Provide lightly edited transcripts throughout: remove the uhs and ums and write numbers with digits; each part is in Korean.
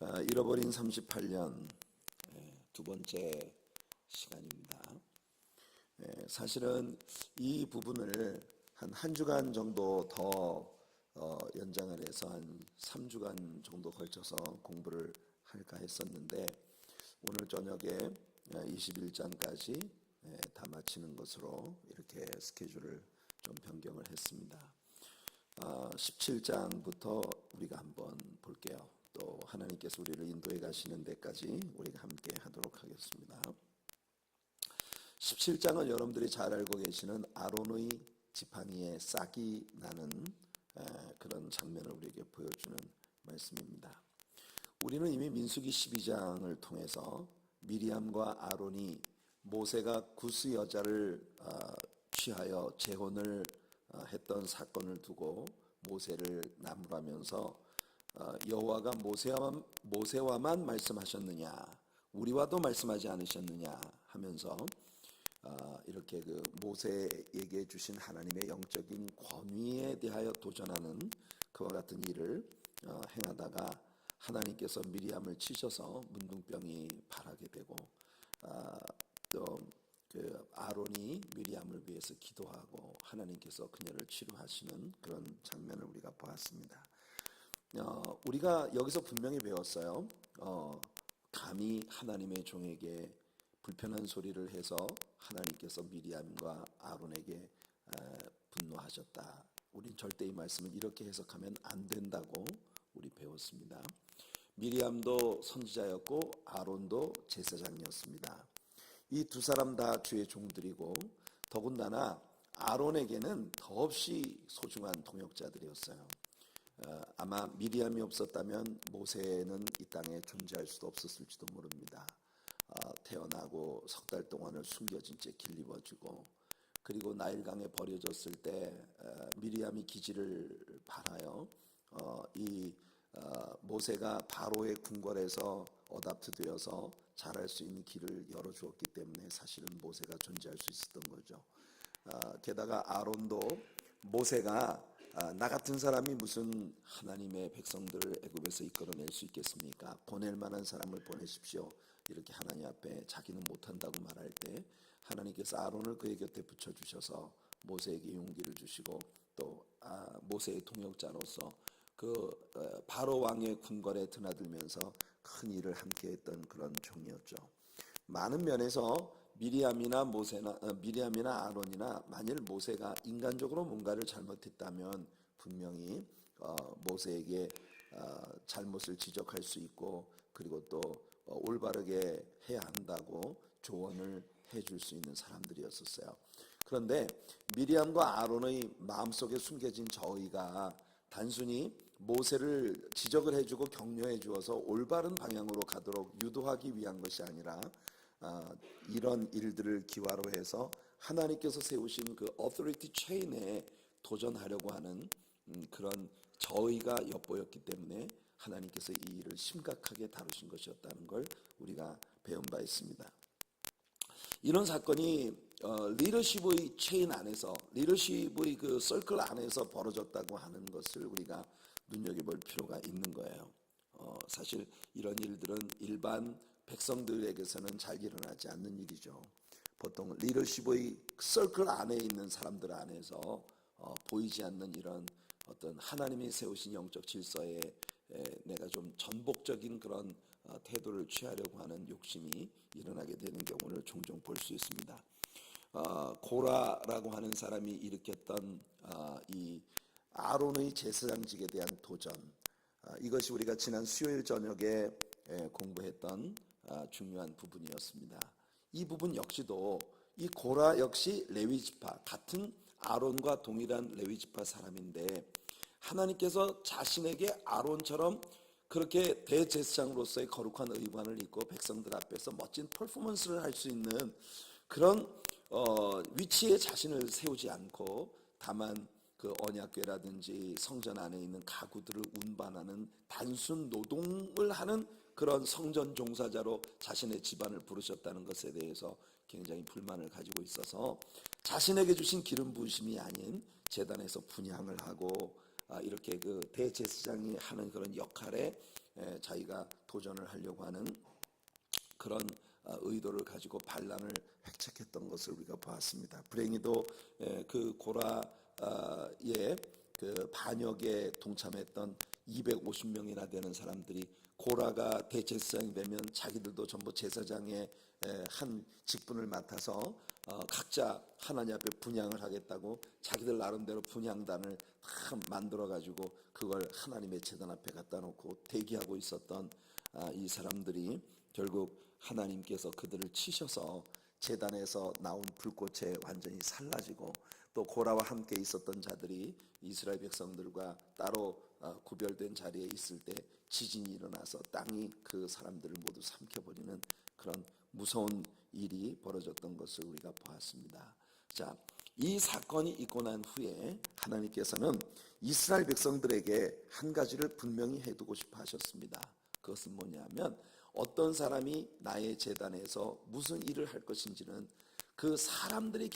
잃어버린 38년 두 번째 시간입니다. 사실은 이 부분을 한 주간 정도 더 연장을 해서 한 3주간 정도 걸쳐서 공부를 할까 했었는데 오늘 저녁에 21장까지 다 마치는 것으로 이렇게 스케줄을 좀 변경을 했습니다. 17장부터 우리가 한번 볼게요. 또 하나님께서 우리를 인도해 가시는 데까지 우리가 함께 하도록 하겠습니다. 17장은 여러분들이 잘 알고 계시는 아론의 지팡이에 싹이 나는 그런 장면을 우리에게 보여주는 말씀입니다. 우리는 이미 민수기 12장을 통해서 미리암과 아론이 모세가 구스 여자를 취하여 재혼을 했던 사건을 두고 모세를 나무라면서 여호와가 모세와만 말씀하셨느냐 우리와도 말씀하지 않으셨느냐 하면서 이렇게 그 모세에게 주신 하나님의 영적인 권위에 대하여 도전하는 그와 같은 일을 행하다가 하나님께서 미리암을 치셔서 문둥병이 발하게 되고 또 그 아론이 미리암을 위해서 기도하고 하나님께서 그녀를 치료하시는 그런 장면을 우리가 보았습니다. 우리가 여기서 분명히 배웠어요. 감히 하나님의 종에게 불편한 소리를 해서 하나님께서 미리암과 아론에게 분노하셨다. 우린 절대 이 말씀을 이렇게 해석하면 안 된다고 우리 배웠습니다. 미리암도 선지자였고 아론도 제사장이었습니다. 이 두 사람 다 주의 종들이고 더군다나 아론에게는 더없이 소중한 동역자들이었어요. 아마 미리암이 없었다면 모세는 이 땅에 존재할 수도 없었을지도 모릅니다. 태어나고 석 달 동안을 숨겨진 채 길리워지고 그리고 나일강에 버려졌을 때 미리암이 기지를 발하여 모세가 바로의 궁궐에서 어답트되어서 자랄 수 있는 길을 열어주었기 때문에 사실은 모세가 존재할 수 있었던 거죠. 게다가 아론도 모세가 나 같은 사람이 무슨 하나님의 백성들을 애굽에서 이끌어낼 수 있겠습니까? 보낼 만한 사람을 보내십시오. 이렇게 하나님 앞에 자기는 못한다고 말할 때 하나님께서 아론을 그의 곁에 붙여주셔서 모세에게 용기를 주시고 또 모세의 동역자로서 그 바로 왕의 궁궐에 드나들면서 큰 일을 함께했던 그런 종이었죠. 많은 면에서 미리암이나 아론이나 만일 모세가 인간적으로 뭔가를 잘못했다면 분명히 모세에게 잘못을 지적할 수 있고 그리고 또 올바르게 해야 한다고 조언을 해줄 수 있는 사람들이었었어요. 그런데 미리암과 아론의 마음속에 숨겨진 저의가 단순히 모세를 지적을 해주고 격려해 주어서 올바른 방향으로 가도록 유도하기 위한 것이 아니라 이런 일들을 기화로 해서 하나님께서 세우신 그 authority chain에 도전하려고 하는 그런 저의가 엿보였기 때문에 하나님께서 이 일을 심각하게 다루신 것이었다는 걸 우리가 배운 바 있습니다. 이런 사건이 리더십의 체인 안에서 리더십의 그 서클 안에서 벌어졌다고 하는 것을 우리가 눈여겨볼 필요가 있는 거예요. 사실 이런 일들은 일반 백성들에게서는 잘 일어나지 않는 일이죠. 보통 리더십의 서클 안에 있는 사람들 안에서 보이지 않는 이런 어떤 하나님이 세우신 영적 질서에 내가 좀 전복적인 그런 태도를 취하려고 하는 욕심이 일어나게 되는 경우를 종종 볼 수 있습니다. 고라라고 하는 사람이 일으켰던 이 아론의 제사장직에 대한 도전, 이것이 우리가 지난 수요일 저녁에 공부했던 중요한 부분이었습니다. 이 부분 역시도 이 고라 역시 레위지파 같은 아론과 동일한 레위지파 사람인데 하나님께서 자신에게 아론처럼 그렇게 대제사장으로서의 거룩한 의관을 입고 백성들 앞에서 멋진 퍼포먼스를 할 수 있는 그런 위치에 자신을 세우지 않고 다만 그 언약궤라든지 성전 안에 있는 가구들을 운반하는 단순 노동을 하는 그런 성전 종사자로 자신의 집안을 부르셨다는 것에 대해서 굉장히 불만을 가지고 있어서 자신에게 주신 기름 부으심이 아닌 제단에서 분향을 하고 이렇게 그 대제사장이 하는 그런 역할에 자기가 모세가 도전을 하려고 하는 그런 의도를 가지고 반란을 획책했던 것을 우리가 보았습니다. 불행히도 그 고라의 그 반역에 동참했던 250명이나 되는 사람들이 고라가 대제사장이 되면 자기들도 전부 제사장의 한 직분을 맡아서 각자 하나님 앞에 분향을 하겠다고 자기들 나름대로 분향단을 다 만들어 가지고 그걸 하나님의 제단 앞에 갖다 놓고 대기하고 있었던 이 사람들이 결국 하나님께서 그들을 치셔서 제단에서 나온 불꽃에 완전히 살라지고 또 고라와 함께 있었던 자들이 이스라엘 백성들과 따로 구별된 자리에 있을 때 지진이 일어나서 땅이 그 사람들을 모두 삼켜버리는 그런 무서운 일이 벌어졌던 것을 우리가 보았습니다. 자, 이 사건이 있고 난 후에 하나님께서는 이스라엘 백성들에게 한 가지를 분명히 해두고 싶어 하셨습니다. 그것은 뭐냐면 어떤 사람이 나의 제단에서 무슨 일을 할 것인지는 그 사람들이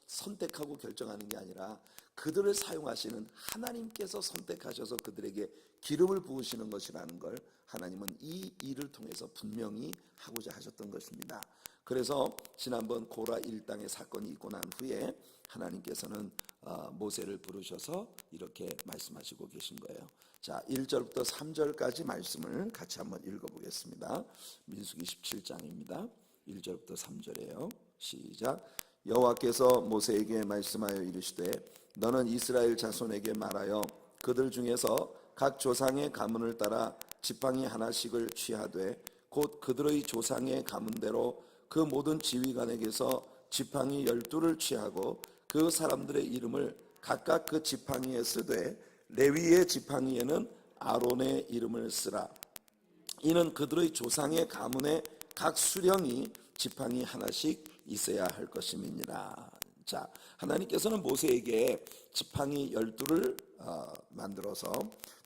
선택하고 결정하는 게 아니라 그들을 사용하시는 하나님께서 선택하셔서 그들에게 기름을 부으시는 것이라는 걸 하나님은 이 일을 통해서 분명히 하고자 하셨던 것입니다. 그래서 지난번 고라 일당의 사건이 있고 난 후에 하나님께서는 모세를 부르셔서 이렇게 말씀하시고 계신 거예요. 자, 1절부터 3절까지 말씀을 같이 한번 읽어보겠습니다. 민수기 17장입니다. 1절부터 3절이에요. 시작. 여호와께서 모세에게 말씀하여 이르시되 너는 이스라엘 자손에게 말하여 그들 중에서 각 조상의 가문을 따라 지팡이 하나씩을 취하되 곧 그들의 조상의 가문대로 그 모든 지휘관에게서 지팡이 12를 취하고 그 사람들의 이름을 각각 그 지팡이에 쓰되 레위의 지팡이에는 아론의 이름을 쓰라. 이는 그들의 조상의 가문에 각 수령이 지팡이 하나씩 있어야 할 것임이니라. 자, 하나님께서는 모세에게 지팡이 12를 만들어서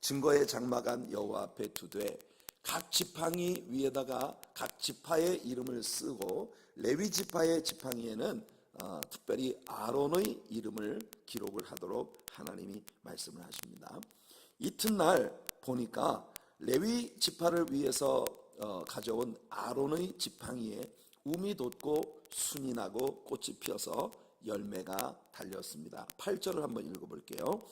증거의 장막안 여호와 앞에 두되 각 지팡이 위에다가 각 지파의 이름을 쓰고 레위 지파의 지팡이에는 특별히 아론의 이름을 기록을 하도록 하나님이 말씀을 하십니다. 이튿날 보니까 레위 지파를 위해서 가져온 아론의 지팡이에 움이 돋고 순이 나고 꽃이 피어서 열매가 달렸습니다. 8절을 한번 읽어볼게요.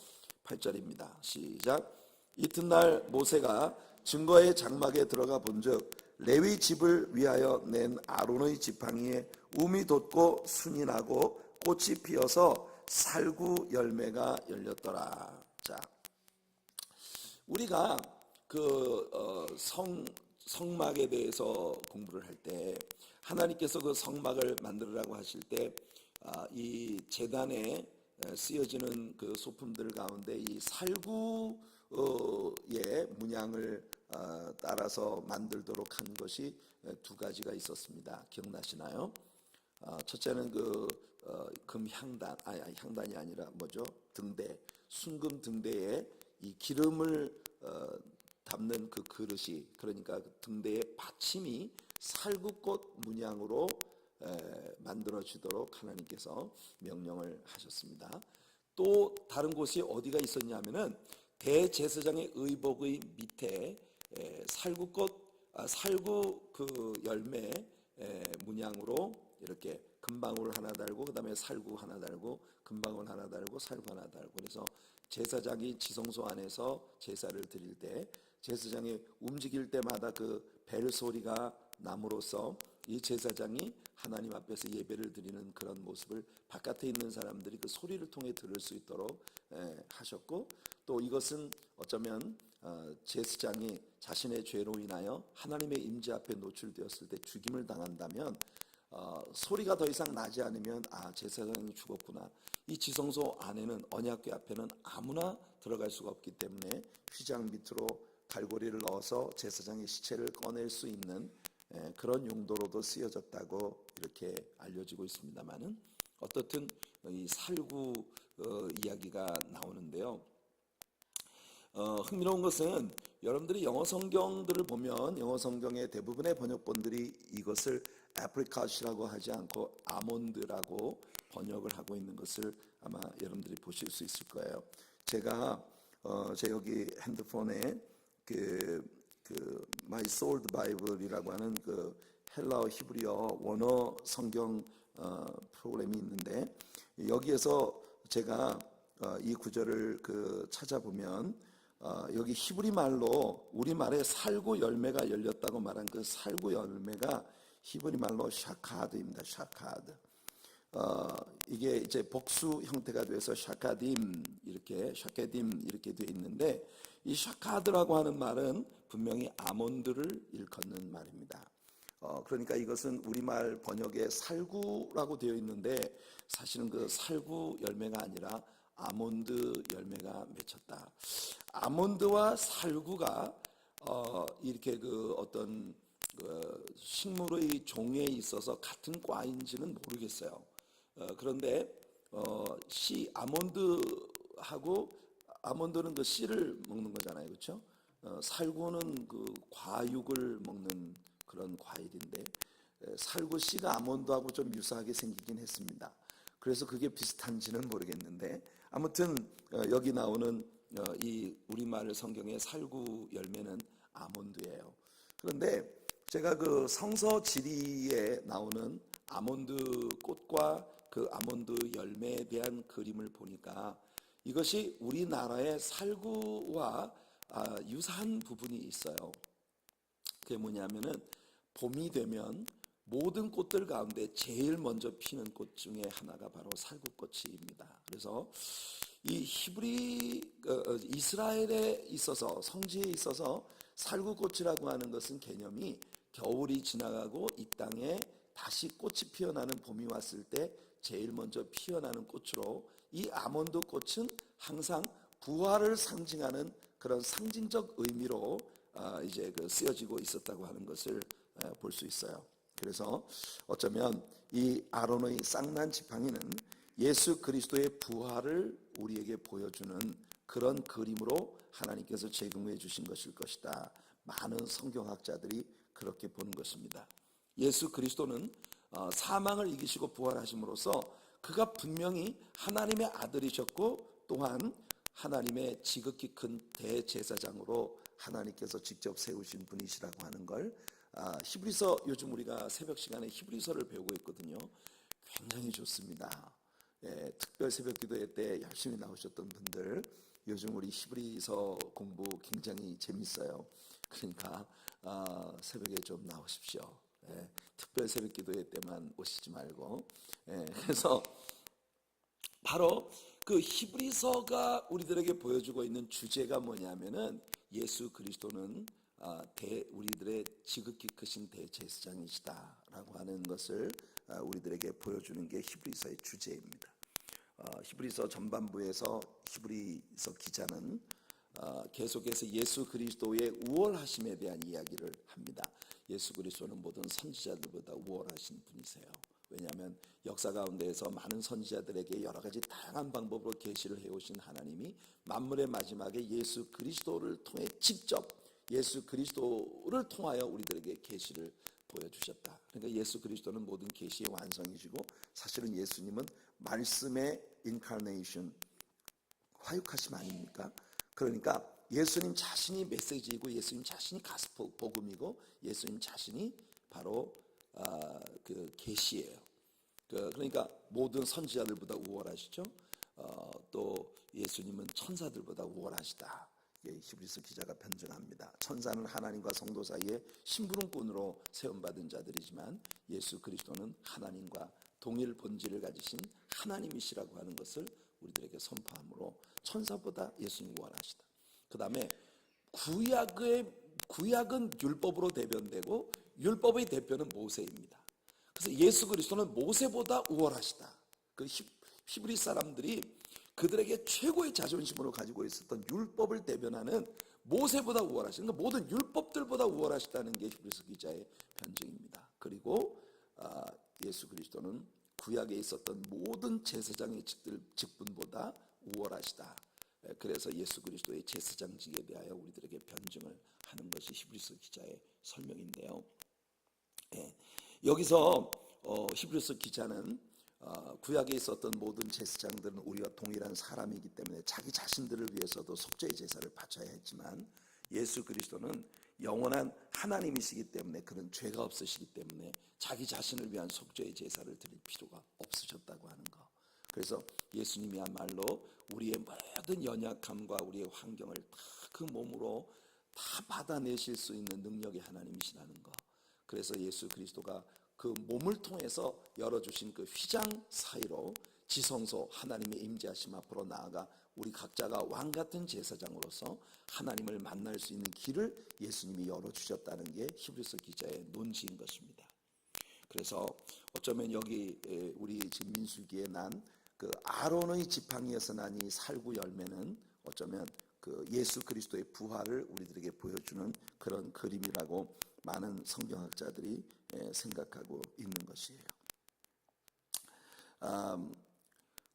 8절입니다. 시작. 이튿날 모세가 증거의 장막에 들어가 본즉 레위 집을 위하여 낸 아론의 지팡이에 움이 돋고 순이 나고 꽃이 피어서 살구 열매가 열렸더라. 자, 우리가 그 성막에 대해서 공부를 할 때 하나님께서 그 성막을 만들으라고 하실 때 이 제단에 쓰여지는 그 소품들 가운데 이 살구의 문양을 따라서 만들도록 한 것이 두 가지가 있었습니다. 기억나시나요? 첫째는 그 금향단, 향단이 아니라 뭐죠? 등대, 순금 등대에 이 기름을 담는 그 그릇이, 그러니까 그 등대의 받침이 살구꽃 문양으로 만들어지도록 하나님께서 명령을 하셨습니다. 또 다른 곳이 어디가 있었냐면은 대제사장의 의복의 밑에 살구 그 열매 문양으로 이렇게 금방울 하나 달고 그다음에 살구 하나 달고 금방울 하나 달고 살구 하나 달고, 그래서 제사장이 지성소 안에서 제사를 드릴 때 제사장이 움직일 때마다 그 벨 소리가 남으로써 이 제사장이 하나님 앞에서 예배를 드리는 그런 모습을 바깥에 있는 사람들이 그 소리를 통해 들을 수 있도록 하셨고, 또 이것은 어쩌면 제사장이 자신의 죄로 인하여 하나님의 임재 앞에 노출되었을 때 죽임을 당한다면 소리가 더 이상 나지 않으면 제사장이 죽었구나, 이 지성소 안에는 언약궤 앞에는 아무나 들어갈 수가 없기 때문에 휘장 밑으로 갈고리를 넣어서 제사장의 시체를 꺼낼 수 있는 그런 용도로도 쓰여졌다고 이렇게 알려지고 있습니다만은, 어떻든 이 살구 이야기가 나오는데요. 흥미로운 것은 여러분들이 영어 성경들을 보면 영어 성경의 대부분의 번역본들이 이것을 애프리카시라고 하지 않고 아몬드라고 번역을 하고 있는 것을 아마 여러분들이 보실 수 있을 거예요. 제가 제 여기 핸드폰에 그 My Souled Bible이라고 하는 그 헬라어 히브리어 원어 성경 프로그램이 있는데, 여기에서 제가 이 구절을 찾아보면 여기 히브리 말로 우리말에 살구 열매가 열렸다고 말한 그 살구 열매가 히브리 말로 샤카드입니다. 샤카드. 이게 이제 복수 형태가 돼서 샤카딤 이렇게 돼 있는데, 이 샤카드라고 하는 말은 분명히 아몬드를 일컫는 말입니다. 그러니까 이것은 우리말 번역에 살구라고 되어 있는데, 사실은 그 살구 열매가 아니라 아몬드 열매가 맺혔다. 아몬드와 살구가 이렇게 어떤 식물의 종에 있어서 같은 과인지는 모르겠어요. 그런데 아몬드는 그 씨를 먹는 거잖아요, 그렇죠? 살구는 그 과육을 먹는 그런 과일인데, 살구 씨가 아몬드하고 좀 유사하게 생기긴 했습니다. 그래서 그게 비슷한지는 모르겠는데, 아무튼 여기 나오는 이 우리말 성경의 살구 열매는 아몬드예요. 그런데 제가 그 성서 지리에 나오는 아몬드 꽃과 그 아몬드 열매에 대한 그림을 보니까 이것이 우리나라의 살구와 유사한 부분이 있어요. 그게 뭐냐면은 봄이 되면 모든 꽃들 가운데 제일 먼저 피는 꽃 중에 하나가 바로 살구꽃입니다. 그래서 이 이스라엘에 있어서, 성지에 있어서 살구꽃이라고 하는 것은 개념이 겨울이 지나가고 이 땅에 다시 꽃이 피어나는 봄이 왔을 때 제일 먼저 피어나는 꽃으로, 이 아몬드 꽃은 항상 부활을 상징하는 그런 상징적 의미로 이제 쓰여지고 있었다고 하는 것을 볼 수 있어요. 그래서 어쩌면 이 아론의 쌍난 지팡이는 예수 그리스도의 부활을 우리에게 보여주는 그런 그림으로 하나님께서 제공해 주신 것일 것이다. 많은 성경학자들이 그렇게 보는 것입니다. 예수 그리스도는 사망을 이기시고 부활하심으로써 그가 분명히 하나님의 아들이셨고, 또한 하나님의 지극히 큰 대제사장으로 하나님께서 직접 세우신 분이시라고 하는 걸, 히브리서, 요즘 우리가 새벽 시간에 히브리서를 배우고 있거든요. 굉장히 좋습니다. 특별 새벽 기도회 때 열심히 나오셨던 분들, 요즘 우리 히브리서 공부 굉장히 재밌어요. 그러니까 새벽에 좀 나오십시오. 특별 새벽 기도회 때만 오시지 말고. 그래서 바로 그 히브리서가 우리들에게 보여주고 있는 주제가 뭐냐면은 예수 그리스도는 우리들의 지극히 크신 대제사장이시다라고 하는 것을 우리들에게 보여주는 게 히브리서의 주제입니다. 히브리서 전반부에서 히브리서 기자는 계속해서 예수 그리스도의 우월하심에 대한 이야기를 합니다. 예수 그리스도는 모든 선지자들보다 우월하신 분이세요. 왜냐하면 역사 가운데에서 많은 선지자들에게 여러 가지 다양한 방법으로 계시를 해오신 하나님이 만물의 마지막에 예수 그리스도를 통해 직접 예수 그리스도를 통하여 우리들에게 계시를 보여주셨다. 그러니까 예수 그리스도는 모든 계시의 완성이시고, 사실은 예수님은 말씀의 인카네이션, 화육하심 아닙니까? 그러니까 예수님 자신이 메시지이고, 예수님 자신이 가스펠 복음이고, 예수님 자신이 바로 그 계시예요. 그러니까 모든 선지자들보다 우월하시죠. 또 예수님은 천사들보다 우월하시다. 히브리서 기자가 변증합니다. 천사는 하나님과 성도 사이에 심부름꾼으로 세움받은 자들이지만 예수 그리스도는 하나님과 동일 본질을 가지신 하나님이시라고 하는 것을 우리들에게 선포함으로 천사보다 예수님이 우월하시다. 그 다음에 구약은 율법으로 대변되고 율법의 대표는 모세입니다. 그래서 예수 그리스도는 모세보다 우월하시다. 그 히브리 사람들이 그들에게 최고의 자존심으로 가지고 있었던 율법을 대변하는 모세보다 우월하시다. 그러니까 모든 율법들보다 우월하시다는 게 히브리서 기자의 변증입니다. 그리고 예수 그리스도는 구약에 있었던 모든 제사장의 직분보다 우월하시다. 그래서 예수 그리스도의 제사장직에 대하여 우리들에게 변증을 하는 것이 히브리서 기자의 설명인데요. 여기서 히브리서 기자는 구약에 있었던 모든 제사장들은 우리와 동일한 사람이기 때문에 자기 자신들을 위해서도 속죄의 제사를 바쳐야 했지만, 예수 그리스도는 영원한 하나님이시기 때문에, 그런 죄가 없으시기 때문에 자기 자신을 위한 속죄의 제사를 드릴 필요가 없으셨다고 하는 거. 그래서 예수님이야말로 우리의 모든 연약함과 우리의 환경을 다 그 몸으로 다 받아내실 수 있는 능력의 하나님이시라는 거. 그래서 예수 그리스도가 그 몸을 통해서 열어주신 그 휘장 사이로 지성소 하나님의 임재하심 앞으로 나아가 우리 각자가 왕같은 제사장으로서 하나님을 만날 수 있는 길을 예수님이 열어주셨다는 게 히브리서 기자의 논지인 것입니다. 그래서 어쩌면 여기 우리 지금 민수기에 난 그 아론의 지팡이에서 난 이 살구 열매는 어쩌면 그 예수 그리스도의 부활을 우리들에게 보여주는 그런 그림이라고 많은 성경학자들이 생각하고 있는 것이에요.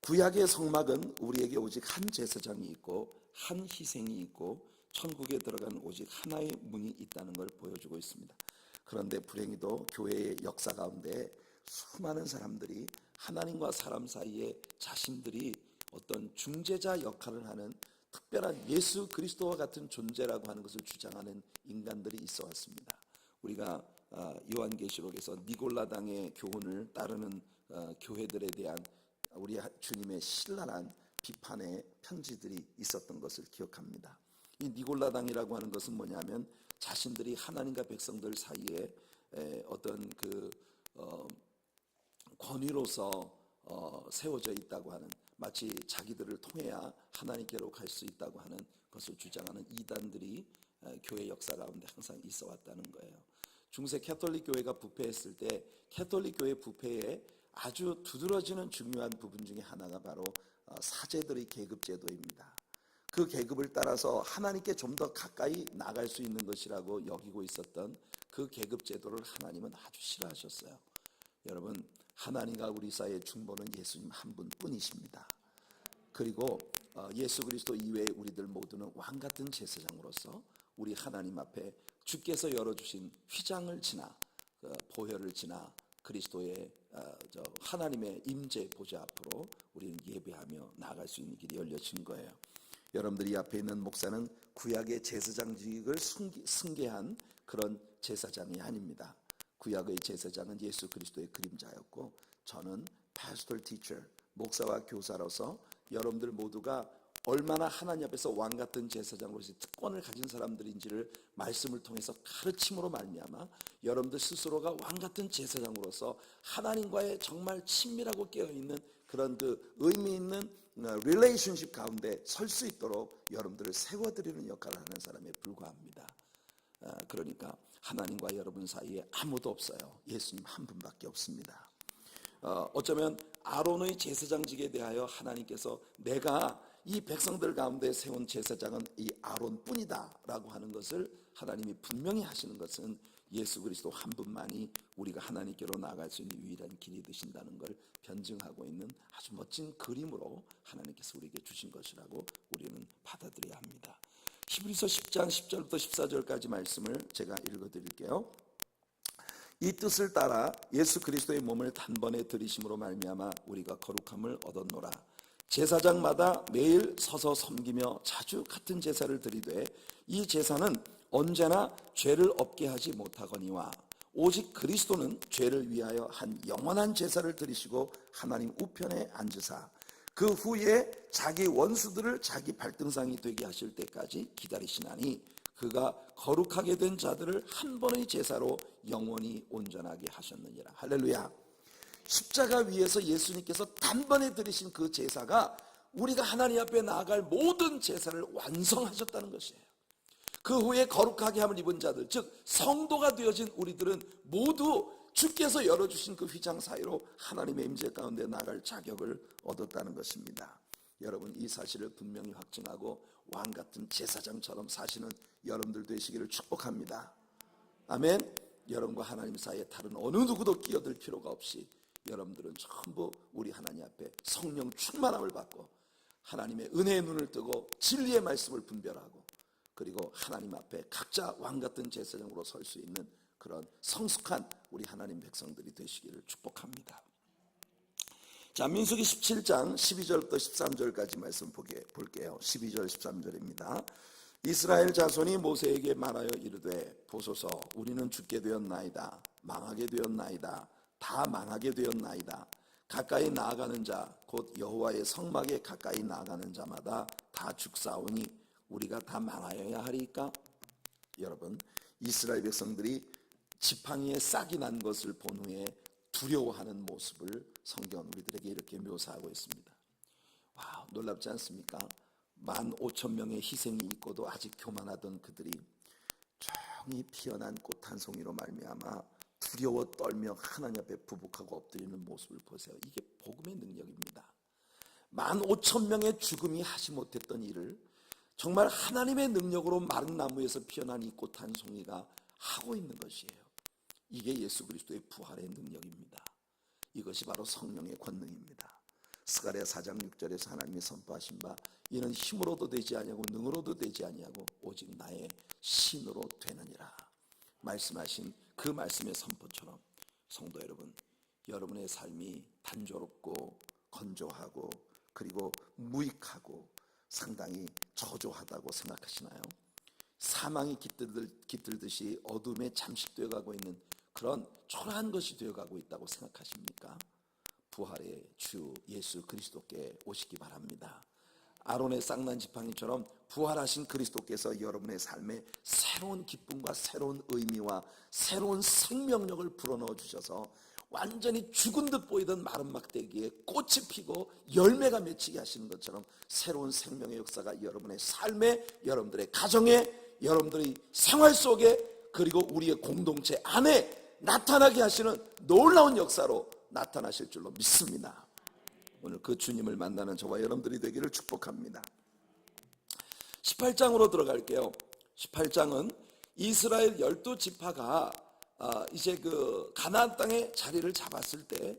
구약의 성막은 우리에게 오직 한 제사장이 있고 한 희생이 있고 천국에 들어간 오직 하나의 문이 있다는 걸 보여주고 있습니다. 그런데 불행히도 교회의 역사 가운데 수많은 사람들이 하나님과 사람 사이에 자신들이 어떤 중재자 역할을 하는 특별한 예수 그리스도와 같은 존재라고 하는 것을 주장하는 인간들이 있어 왔습니다. 우리가 요한계시록에서 니골라당의 교훈을 따르는 교회들에 대한 우리 주님의 신랄한 비판의 편지들이 있었던 것을 기억합니다. 이 니골라당이라고 하는 것은 뭐냐면 자신들이 하나님과 백성들 사이에 어떤 그 권위로서 세워져 있다고 하는, 마치 자기들을 통해야 하나님께로 갈 수 있다고 하는 것을 주장하는 이단들이 교회 역사 가운데 항상 있어 왔다는 거예요. 중세 캐톨릭 교회가 부패했을 때 캐톨릭 교회 부패에 아주 두드러지는 중요한 부분 중에 하나가 바로 사제들의 계급 제도입니다. 그 계급을 따라서 하나님께 좀 더 가까이 나갈 수 있는 것이라고 여기고 있었던 그 계급 제도를 하나님은 아주 싫어하셨어요. 여러분, 하나님과 우리 사이의 중보는 예수님 한 분뿐이십니다. 그리고 예수 그리스도 이외에 우리들 모두는 왕같은 제사장으로서 우리 하나님 앞에 주께서 열어주신 휘장을 지나 보혈을 지나 그리스도의 하나님의 임재 보좌 앞으로 우리는 예배하며 나아갈 수 있는 길이 열려진 거예요. 여러분들이 앞에 있는 목사는 구약의 제사장직을 승계한 그런 제사장이 아닙니다. 구약의 제사장은 예수 그리스도의 그림자였고, 저는 pastoral teacher, 목사와 교사로서 여러분들 모두가 얼마나 하나님 앞에서 왕같은 제사장으로서 특권을 가진 사람들인지를 말씀을 통해서 가르침으로 말미암아 여러분들 스스로가 왕같은 제사장으로서 하나님과의 정말 친밀하고 깨어있는 그런 그 의미 있는 릴레이션십 가운데 설 수 있도록 여러분들을 세워드리는 역할을 하는 사람에 불과합니다. 그러니까 하나님과 여러분 사이에 아무도 없어요. 예수님 한 분밖에 없습니다. 어쩌면 아론의 제사장직에 대하여 하나님께서 내가 이 백성들 가운데 세운 제사장은 이 아론뿐이다 라고 하는 것을 하나님이 분명히 하시는 것은 예수 그리스도 한 분만이 우리가 하나님께로 나아갈 수 있는 유일한 길이 되신다는 걸 변증하고 있는 아주 멋진 그림으로 하나님께서 우리에게 주신 것이라고 우리는 받아들여야 합니다. 히브리서 10장 10절부터 14절까지 말씀을 제가 읽어드릴게요. 이 뜻을 따라 예수 그리스도의 몸을 단번에 들이심으로 말미암아 우리가 거룩함을 얻었노라. 제사장마다 매일 서서 섬기며 자주 같은 제사를 드리되 이 제사는 언제나 죄를 없게 하지 못하거니와 오직 그리스도는 죄를 위하여 한 영원한 제사를 드리시고 하나님 우편에 앉으사 그 후에 자기 원수들을 자기 발등상이 되게 하실 때까지 기다리시나니 그가 거룩하게 된 자들을 한 번의 제사로 영원히 온전하게 하셨느니라. 할렐루야. 십자가 위에서 예수님께서 단번에 드리신 그 제사가 우리가 하나님 앞에 나아갈 모든 제사를 완성하셨다는 것이에요. 그 후에 거룩하게 함을 입은 자들, 즉 성도가 되어진 우리들은 모두 주께서 열어주신 그 휘장 사이로 하나님의 임재 가운데 나갈 자격을 얻었다는 것입니다. 여러분, 이 사실을 분명히 확증하고 왕같은 제사장처럼 사시는 여러분들 되시기를 축복합니다. 아멘. 여러분과 하나님 사이에 다른 어느 누구도 끼어들 필요가 없이 여러분들은 전부 우리 하나님 앞에 성령 충만함을 받고 하나님의 은혜의 눈을 뜨고 진리의 말씀을 분별하고 그리고 하나님 앞에 각자 왕같은 제사장으로 설 수 있는 그런 성숙한 우리 하나님 백성들이 되시기를 축복합니다. 자, 민수기 17장 12절부터 13절까지 말씀 볼게요. 12절 13절입니다. 이스라엘 자손이 모세에게 말하여 이르되 보소서 우리는 죽게 되었나이다. 망하게 되었나이다. 다 망하게 되었나이다. 가까이 나아가는 자 곧 여호와의 성막에 가까이 나아가는 자마다 다 죽사오니 우리가 다 망하여야 하리까? 여러분, 이스라엘 백성들이 지팡이에 싹이 난 것을 본 후에 두려워하는 모습을 성경은 우리들에게 이렇게 묘사하고 있습니다. 와, 놀랍지 않습니까? 15,000명의 희생이 있고도 아직 교만하던 그들이 조용히 피어난 꽃 한 송이로 말미암아 두려워 떨며 하나님 앞에 부복하고 엎드리는 모습을 보세요. 이게 복음의 능력입니다. 15,000명의 죽음이 하지 못했던 일을 정말 하나님의 능력으로 마른 나무에서 피어난 이 꽃 한 송이가 하고 있는 것이에요. 이게 예수 그리스도의 부활의 능력입니다. 이것이 바로 성령의 권능입니다. 스가랴 4장 6절에서 하나님이 선포하신 바 이는 힘으로도 되지 아니하고 능으로도 되지 아니하고 오직 나의 신으로 되느니라 말씀하신 그 말씀의 선포처럼 성도 여러분, 여러분의 삶이 단조롭고 건조하고 그리고 무익하고 상당히 저조하다고 생각하시나요? 사망이 깃들듯이 어둠에 잠식되어 가고 있는 그런 초라한 것이 되어가고 있다고 생각하십니까? 부활의 주 예수 그리스도께 오시기 바랍니다. 아론의 쌍난 지팡이처럼 부활하신 그리스도께서 여러분의 삶에 새로운 기쁨과 새로운 의미와 새로운 생명력을 불어넣어 주셔서 완전히 죽은 듯 보이던 마른 막대기에 꽃이 피고 열매가 맺히게 하시는 것처럼 새로운 생명의 역사가 여러분의 삶에, 여러분들의 가정에, 여러분들의 생활 속에 그리고 우리의 공동체 안에 나타나게 하시는 놀라운 역사로 나타나실 줄로 믿습니다. 오늘 그 주님을 만나는 저와 여러분들이 되기를 축복합니다. 18장으로 들어갈게요. 18장은 이스라엘 12지파가 이제 그 가나안 땅에 자리를 잡았을 때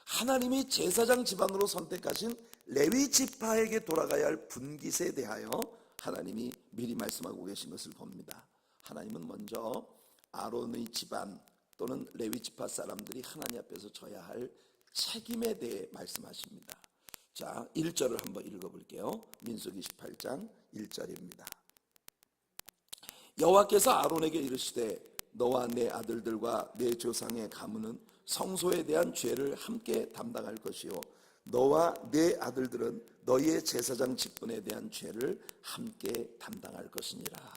하나님이 제사장 지방으로 선택하신 레위 지파에게 돌아가야 할 분깃에 대하여 하나님이 미리 말씀하고 계신 것을 봅니다. 하나님은 먼저 아론의 집안 또는 레위 지파 사람들이 하나님 앞에서 져야 할 책임에 대해 말씀하십니다. 자, 1절을 한번 읽어볼게요. 민수기 18장 1절입니다. 여호와께서 아론에게 이르시되 너와 내 아들들과 내 조상의 가문은 성소에 대한 죄를 함께 담당할 것이요 너와 내 아들들은 너희의 제사장 직분에 대한 죄를 함께 담당할 것이니라.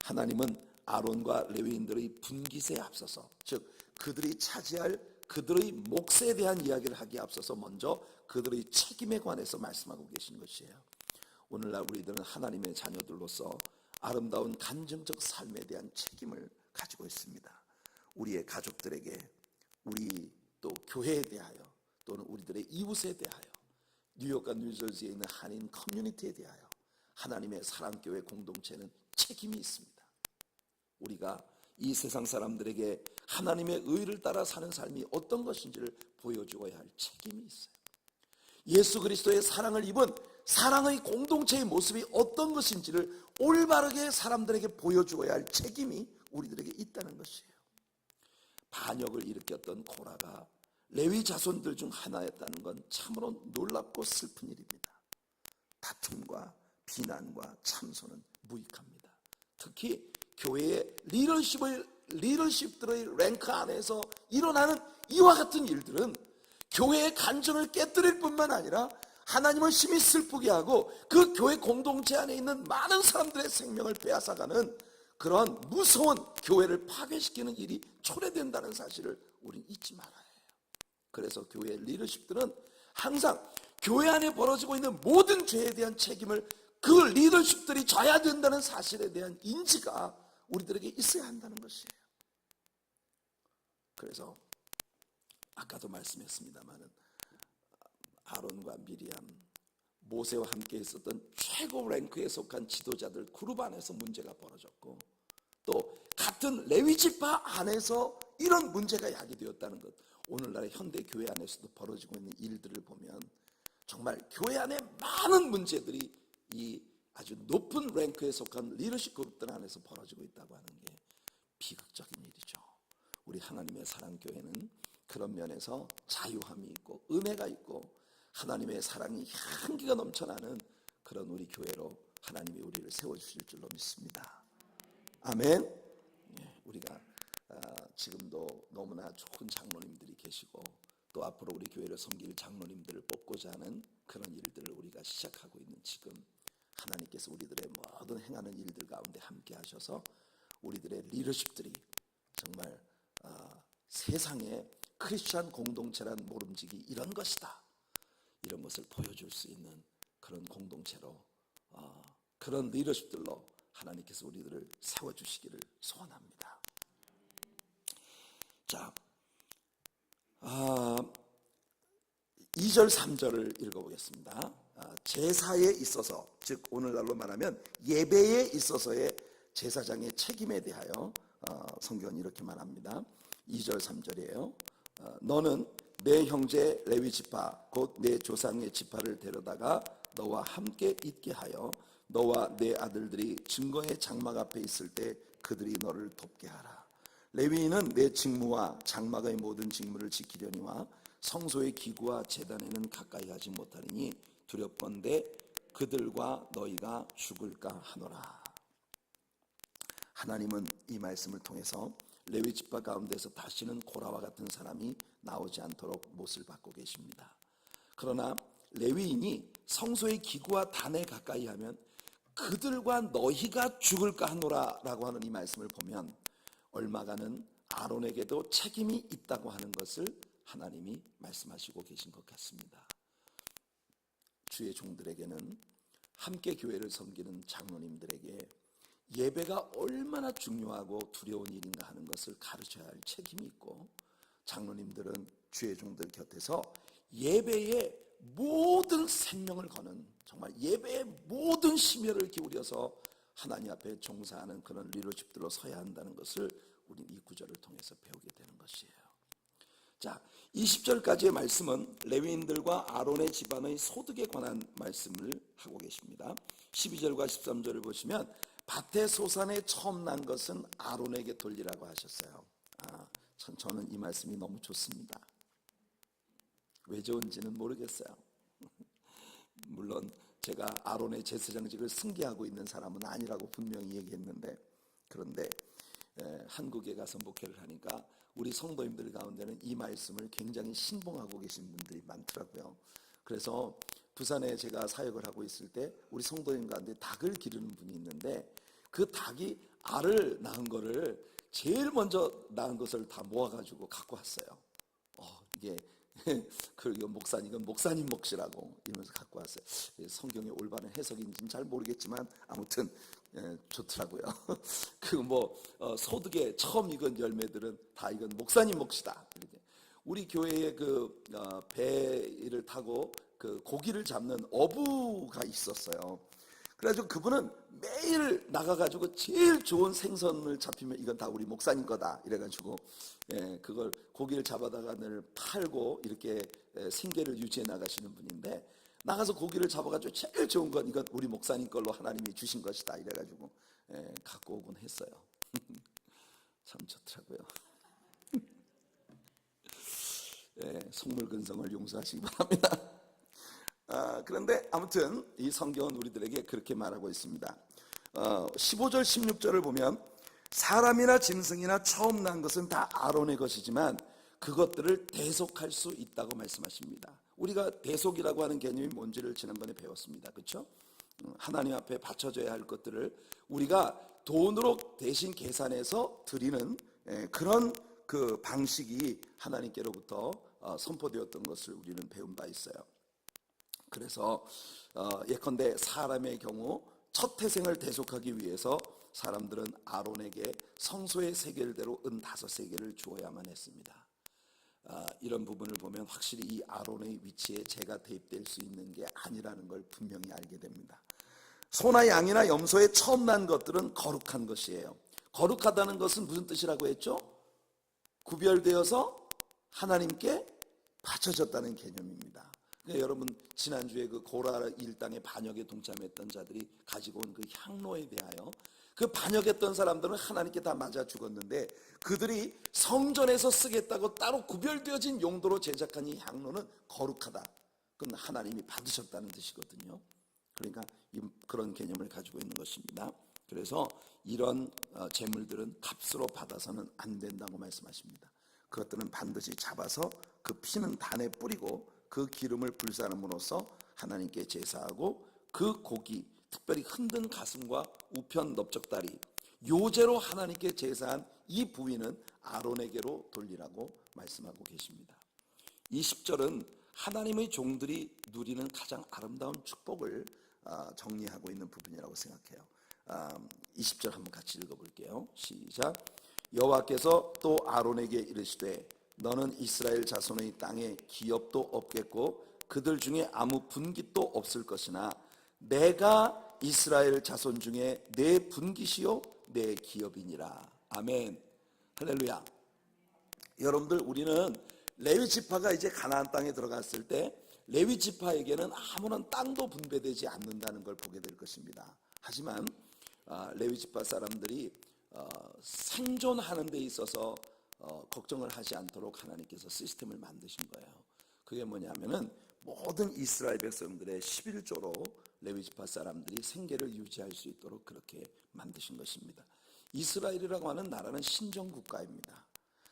하나님은 아론과 레위인들의 분깃에 앞서서, 즉 그들이 차지할 그들의 몫에 대한 이야기를 하기에 앞서서 먼저 그들의 책임에 관해서 말씀하고 계신 것이에요. 오늘날 우리들은 하나님의 자녀들로서 아름다운 간증적 삶에 대한 책임을 가지고 있습니다. 우리의 가족들에게, 우리 또 교회에 대하여, 또는 우리들의 이웃에 대하여, 뉴욕과 뉴저지에 있는 한인 커뮤니티에 대하여 하나님의 사랑교회 공동체는 책임이 있습니다. 우리가 이 세상 사람들에게 하나님의 의를 따라 사는 삶이 어떤 것인지를 보여주어야 할 책임이 있어요. 예수 그리스도의 사랑을 입은 사랑의 공동체의 모습이 어떤 것인지를 올바르게 사람들에게 보여주어야 할 책임이 우리들에게 있다는 것이에요. 반역을 일으켰던 고라가 레위 자손들 중 하나였다는 건 참으로 놀랍고 슬픈 일입니다. 다툼과 비난과 참소는 무익합니다. 특히 교회의 리더십들의 랭크 안에서 일어나는 이와 같은 일들은 교회의 간증을 깨뜨릴 뿐만 아니라 하나님을 심히 슬프게 하고 그 교회 공동체 안에 있는 많은 사람들의 생명을 빼앗아가는 그런 무서운 교회를 파괴시키는 일이 초래된다는 사실을 우리는 잊지 말아야 해요. 그래서 교회의 리더십들은 항상 교회 안에 벌어지고 있는 모든 죄에 대한 책임을 그 리더십들이 져야 된다는 사실에 대한 인지가 우리들에게 있어야 한다는 것이에요. 그래서 아까도 말씀했습니다마는 아론과 미리암, 모세와 함께 있었던 최고 랭크에 속한 지도자들 그룹 안에서 문제가 벌어졌고, 또 같은 레위 지파 안에서 이런 문제가 야기되었다는 것, 오늘날의 현대 교회 안에서도 벌어지고 있는 일들을 보면 정말 교회 안에 많은 문제들이 이 아주 높은 랭크에 속한 리더십 그룹들 안에서 벌어지고 있다고 하는 게 비극적인 일이죠. 우리 하나님의 사랑교회는 그런 면에서 자유함이 있고 은혜가 있고 하나님의 사랑이 향기가 넘쳐나는 그런 우리 교회로 하나님이 우리를 세워주실 줄로 믿습니다. 아멘. 우리가 지금도 너무나 좋은 장로님들이 계시고 또 앞으로 우리 교회를 섬길 장로님들을 뽑고자 하는 그런 일들을 우리가 시작하고 있는 지금 하나님께서 우리들의 모든 행하는 일들 가운데 함께 하셔서 우리들의 리더십들이 정말 세상에 크리스찬 공동체란 모름지기 이런 것이다, 이런 것을 보여줄 수 있는 그런 공동체로 그런 리더십들로 하나님께서 우리들을 세워주시기를 소원합니다. 자, 2절 3절을 읽어보겠습니다. 제사에 있어서, 즉 오늘날로 말하면 예배에 있어서의 제사장의 책임에 대하여 성경은 이렇게 말합니다. 2절 3절이에요. 너는 내 형제 레위 지파 곧 내 조상의 지파를 데려다가 너와 함께 있게 하여 너와 내 아들들이 증거의 장막 앞에 있을 때 그들이 너를 돕게 하라. 레위인은 내 직무와 장막의 모든 직무를 지키려니와 성소의 기구와 제단에는 가까이 하지 못하리니 두렵건대 그들과 너희가 죽을까 하노라. 하나님은 이 말씀을 통해서 레위 지파 가운데서 다시는 고라와 같은 사람이 나오지 않도록 못을 받고 계십니다. 그러나 레위인이 성소의 기구와 단에 가까이 하면 그들과 너희가 죽을까 하노라 라고 하는 이 말씀을 보면 얼마가는 아론에게도 책임이 있다고 하는 것을 하나님이 말씀하시고 계신 것 같습니다. 주의 종들에게는, 함께 교회를 섬기는 장로님들에게 예배가 얼마나 중요하고 두려운 일인가 하는 것을 가르쳐야 할 책임이 있고, 장로님들은 주의 종들 곁에서 예배에 모든 생명을 거는, 정말 예배의 모든 심혈을 기울여서 하나님 앞에 종사하는 그런 리더십들로 서야 한다는 것을 우리는 이 구절을 통해서 배우게 되는 것이에요. 자, 20절까지의 말씀은 레위인들과 아론의 집안의 소득에 관한 말씀을 하고 계십니다. 12절과 13절을 보시면 밭의 소산에 처음 난 것은 아론에게 돌리라고 하셨어요. 저는 이 말씀이 너무 좋습니다. 왜 좋은지는 모르겠어요. 물론 제가 아론의 제사장직을 승계하고 있는 사람은 아니라고 분명히 얘기했는데, 그런데 한국에 가서 목회를 하니까 우리 성도님들 가운데는 이 말씀을 굉장히 신봉하고 계신 분들이 많더라고요. 그래서 부산에 제가 사역을 하고 있을 때 우리 성도님 가운데 닭을 기르는 분이 있는데, 그 닭이 알을 낳은 거를 제일 먼저 낳은 것을 다 모아가지고 갖고 왔어요. 이게 이건 목사님 몫이라고 이러면서 갖고 왔어요. 성경의 올바른 해석인지는 잘 모르겠지만 아무튼 좋더라고요. 소득에 처음 익은 열매들은 다 이건 목사님 몫이다. 우리 교회에 배를 타고 고기를 잡는 어부가 있었어요. 그래가지고 그분은 매일 나가가지고 제일 좋은 생선을 잡히면 이건 다 우리 목사님 거다 이래가지고 그걸 고기를 잡아다가 늘 팔고 이렇게 생계를 유지해 나가시는 분인데, 나가서 고기를 잡아가지고 제일 좋은 건 이건 우리 목사님 걸로 하나님이 주신 것이다 이래가지고 갖고 오곤 했어요. 참 좋더라고요. 속물근성을 용서하시기 바랍니다. 그런데 아무튼 이 성경은 우리들에게 그렇게 말하고 있습니다. 15절 16절을 보면 사람이나 짐승이나 처음 난 것은 다 아론의 것이지만 그것들을 대속할 수 있다고 말씀하십니다. 우리가 대속이라고 하는 개념이 뭔지를 지난번에 배웠습니다. 그렇죠? 하나님 앞에 바쳐져야 할 것들을 우리가 돈으로 대신 계산해서 드리는 그런 그 방식이 하나님께로부터 선포되었던 것을 우리는 배운 바 있어요. 그래서 예컨대 사람의 경우 첫 태생을 대속하기 위해서 사람들은 아론에게 성소의 세겔대로 은 5세겔을 주어야만 했습니다. 이런 부분을 보면 확실히 이 아론의 위치에 제가 대입될 수 있는 게 아니라는 걸 분명히 알게 됩니다. 소나 양이나 염소에 처음 난 것들은 거룩한 것이에요. 거룩하다는 것은 무슨 뜻이라고 했죠? 구별되어서 하나님께 바쳐졌다는 개념입니다. 그러니까 여러분 지난주에 그 고라 일당의 반역에 동참했던 자들이 가지고 온 그 향로에 대하여 그 반역했던 사람들은 하나님께 다 맞아 죽었는데, 그들이 성전에서 쓰겠다고 따로 구별되어진 용도로 제작한 이 향로는 거룩하다. 그건 하나님이 받으셨다는 뜻이거든요. 그러니까 그런 개념을 가지고 있는 것입니다. 그래서 이런 재물들은 값으로 받아서는 안 된다고 말씀하십니다. 그것들은 반드시 잡아서 그 피는 단에 뿌리고 그 기름을 불사름으로써 하나님께 제사하고 그 고기, 특별히 흔든 가슴과 우편 넓적다리, 요제로 하나님께 제사한 이 부위는 아론에게로 돌리라고 말씀하고 계십니다. 이 10절은 하나님의 종들이 누리는 가장 아름다운 축복을 정리하고 있는 부분이라고 생각해요. 20절 한번 같이 읽어볼게요. 시작. 여호와께서 또 아론에게 이르시되 너는 이스라엘 자손의 땅에 기업도 없겠고 그들 중에 아무 분깃도 없을 것이나 내가 이스라엘 자손 중에 내 분깃이요 내 기업이니라. 아멘. 할렐루야. 여러분들, 우리는 레위 지파가 이제 가나안 땅에 들어갔을 때 레위 지파에게는 아무런 땅도 분배되지 않는다는 걸 보게 될 것입니다. 하지만 레위 지파 사람들이 생존하는 데 있어서 걱정을 하지 않도록 하나님께서 시스템을 만드신 거예요. 그게 뭐냐면은 모든 이스라엘 백성들의 11조로 레위 지파 사람들이 생계를 유지할 수 있도록 그렇게 만드신 것입니다. 이스라엘이라고 하는 나라는 신정국가입니다.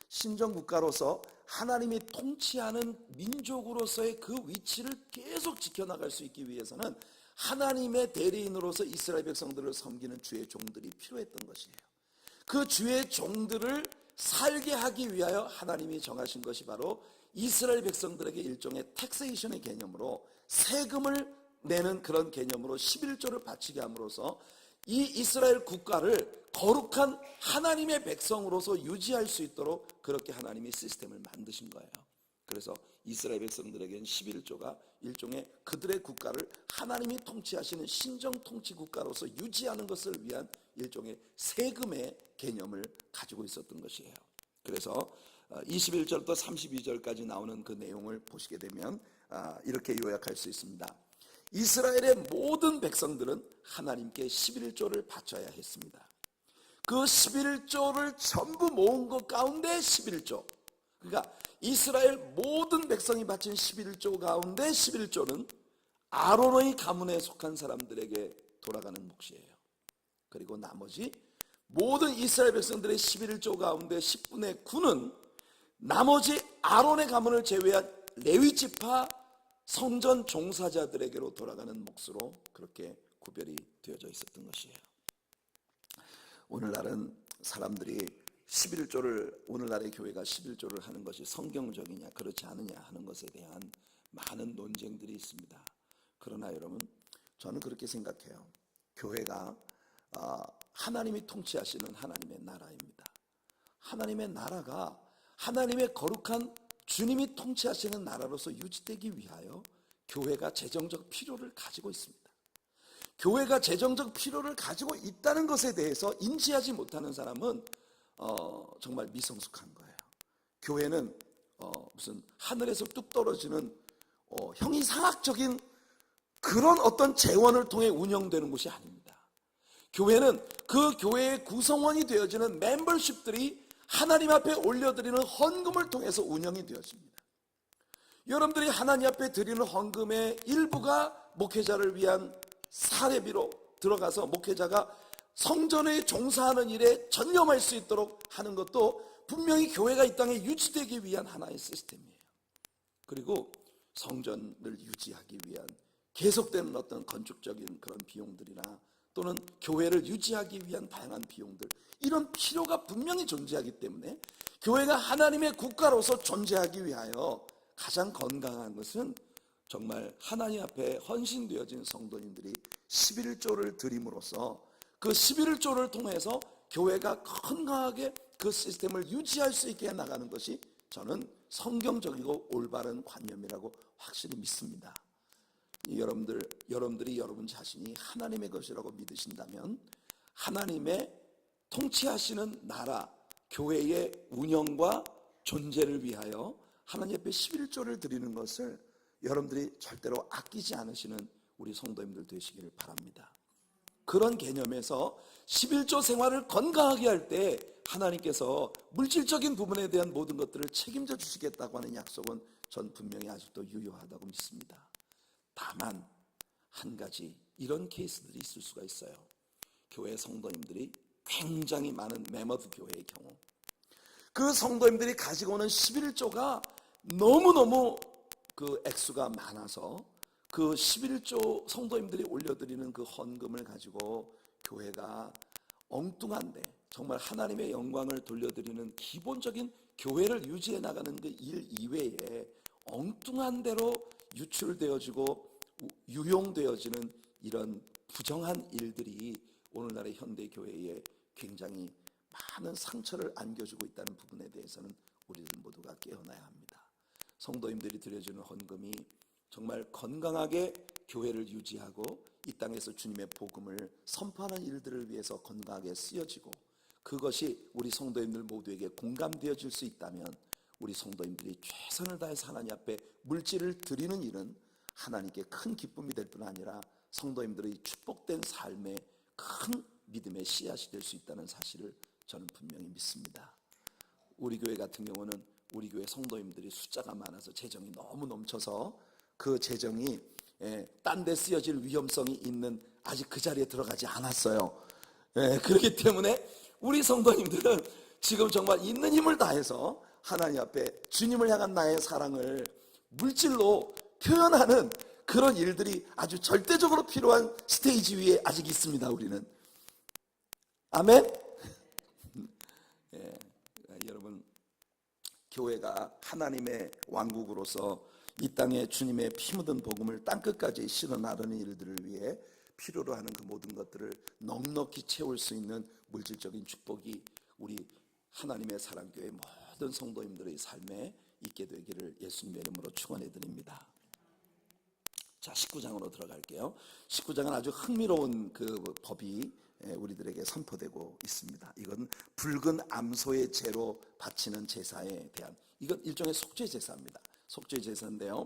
신정국가로서 하나님이 통치하는 민족으로서의 그 위치를 계속 지켜나갈 수 있기 위해서는 하나님의 대리인으로서 이스라엘 백성들을 섬기는 주의 종들이 필요했던 것이에요. 그 주의 종들을 살게 하기 위하여 하나님이 정하신 것이 바로 이스라엘 백성들에게 일종의 텍세이션의 개념으로 세금을 내는 그런 개념으로 11조를 바치게 함으로써 이 이스라엘 국가를 거룩한 하나님의 백성으로서 유지할 수 있도록 그렇게 하나님이 시스템을 만드신 거예요. 그래서 이스라엘 백성들에게는 11조가 일종의 그들의 국가를 하나님이 통치하시는 신정 통치 국가로서 유지하는 것을 위한 일종의 세금의 개념을 가지고 있었던 것이에요. 그래서 21절부터 32절까지 나오는 그 내용을 보시게 되면 이렇게 요약할 수 있습니다. 이스라엘의 모든 백성들은 하나님께 11조를 바쳐야 했습니다. 그 11조를 전부 모은 것 가운데 11조, 그러니까 이스라엘 모든 백성이 바친 11조 가운데 11조는 아론의 가문에 속한 사람들에게 돌아가는 몫이에요. 그리고 나머지 모든 이스라엘 백성들의 11조 가운데 10분의 9는 나머지 아론의 가문을 제외한 레위 지파 성전 종사자들에게로 돌아가는 몫으로 그렇게 구별이 되어져 있었던 것이에요. 오늘날은 사람들이 11조를, 오늘날의 교회가 11조를 하는 것이 성경적이냐 그렇지 않느냐 하는 것에 대한 많은 논쟁들이 있습니다. 그러나 여러분, 저는 그렇게 생각해요. 교회가 하나님이 통치하시는 하나님의 나라입니다. 하나님의 나라가 하나님의 거룩한 주님이 통치하시는 나라로서 유지되기 위하여 교회가 재정적 필요를 가지고 있습니다. 교회가 재정적 필요를 가지고 있다는 것에 대해서 인지하지 못하는 사람은 정말 미성숙한 거예요. 교회는 무슨 하늘에서 뚝 떨어지는 형이상학적인 그런 어떤 재원을 통해 운영되는 것이 아닙니다. 교회는 그 교회의 구성원이 되어지는 멤버십들이 하나님 앞에 올려드리는 헌금을 통해서 운영이 되어집니다. 여러분들이 하나님 앞에 드리는 헌금의 일부가 목회자를 위한 사례비로 들어가서 목회자가 성전에 종사하는 일에 전념할 수 있도록 하는 것도 분명히 교회가 이 땅에 유지되기 위한 하나의 시스템이에요. 그리고 성전을 유지하기 위한 계속되는 어떤 건축적인 그런 비용들이나 또는 교회를 유지하기 위한 다양한 비용들, 이런 필요가 분명히 존재하기 때문에 교회가 하나님의 국가로서 존재하기 위하여 가장 건강한 것은 정말 하나님 앞에 헌신되어진 성도님들이 11조를 드림으로써 그 11조를 통해서 교회가 건강하게 그 시스템을 유지할 수 있게 나가는 것이 저는 성경적이고 올바른 관념이라고 확실히 믿습니다. 여러분들이 여러분 자신이 하나님의 것이라고 믿으신다면 하나님의 통치하시는 나라, 교회의 운영과 존재를 위하여 하나님 앞에 11조를 드리는 것을 여러분들이 절대로 아끼지 않으시는 우리 성도님들 되시기를 바랍니다. 그런 개념에서 11조 생활을 건강하게 할 때 하나님께서 물질적인 부분에 대한 모든 것들을 책임져 주시겠다고 하는 약속은 전 분명히 아직도 유효하다고 믿습니다. 다만 한 가지 이런 케이스들이 있을 수가 있어요. 교회 성도님들이 굉장히 많은 메머드 교회의 경우, 그 성도님들이 가지고 오는 11조가 너무너무 그 액수가 많아서 그 11조 성도님들이 올려드리는 그 헌금을 가지고 교회가 엉뚱한데, 정말 하나님의 영광을 돌려드리는 기본적인 교회를 유지해 나가는 그 일 이외에 엉뚱한 대로 유출되어지고 유용되어지는 이런 부정한 일들이 오늘날의 현대 교회에 굉장히 많은 상처를 안겨주고 있다는 부분에 대해서는 우리들 모두가 깨어나야 합니다. 성도님들이 드려주는 헌금이 정말 건강하게 교회를 유지하고 이 땅에서 주님의 복음을 선포하는 일들을 위해서 건강하게 쓰여지고, 그것이 우리 성도님들 모두에게 공감되어질 수 있다면 우리 성도님들이 최선을 다해서 하나님 앞에 물질을 드리는 일은 하나님께 큰 기쁨이 될 뿐 아니라 성도님들의 축복된 삶에 큰 믿음의 씨앗이 될 수 있다는 사실을 저는 분명히 믿습니다. 우리 교회 같은 경우는 우리 교회 성도님들이 숫자가 많아서 재정이 너무 넘쳐서 그 재정이 딴 데 쓰여질 위험성이 있는, 아직 그 자리에 들어가지 않았어요. 그렇기 때문에 우리 성도님들은 지금 정말 있는 힘을 다해서 하나님 앞에 주님을 향한 나의 사랑을 물질로 표현하는 그런 일들이 아주 절대적으로 필요한 스테이지 위에 아직 있습니다. 우리는. 아멘. 여러분, 교회가 하나님의 왕국으로서 이 땅에 주님의 피 묻은 복음을 땅끝까지 실어 나르는 일들을 위해 필요로 하는 그 모든 것들을 넉넉히 채울 수 있는 물질적인 축복이 우리 하나님의 사랑교회 모든 성도님들의 삶에 있게 되기를 예수님의 이름으로 축원해 드립니다. 자, 19장으로 들어갈게요. 19장은 아주 흥미로운 그 법이 우리들에게 선포되고 있습니다. 이건 붉은 암소의 재로 바치는 제사에 대한, 이건 일종의 속죄 제사입니다. 속죄 제사인데요,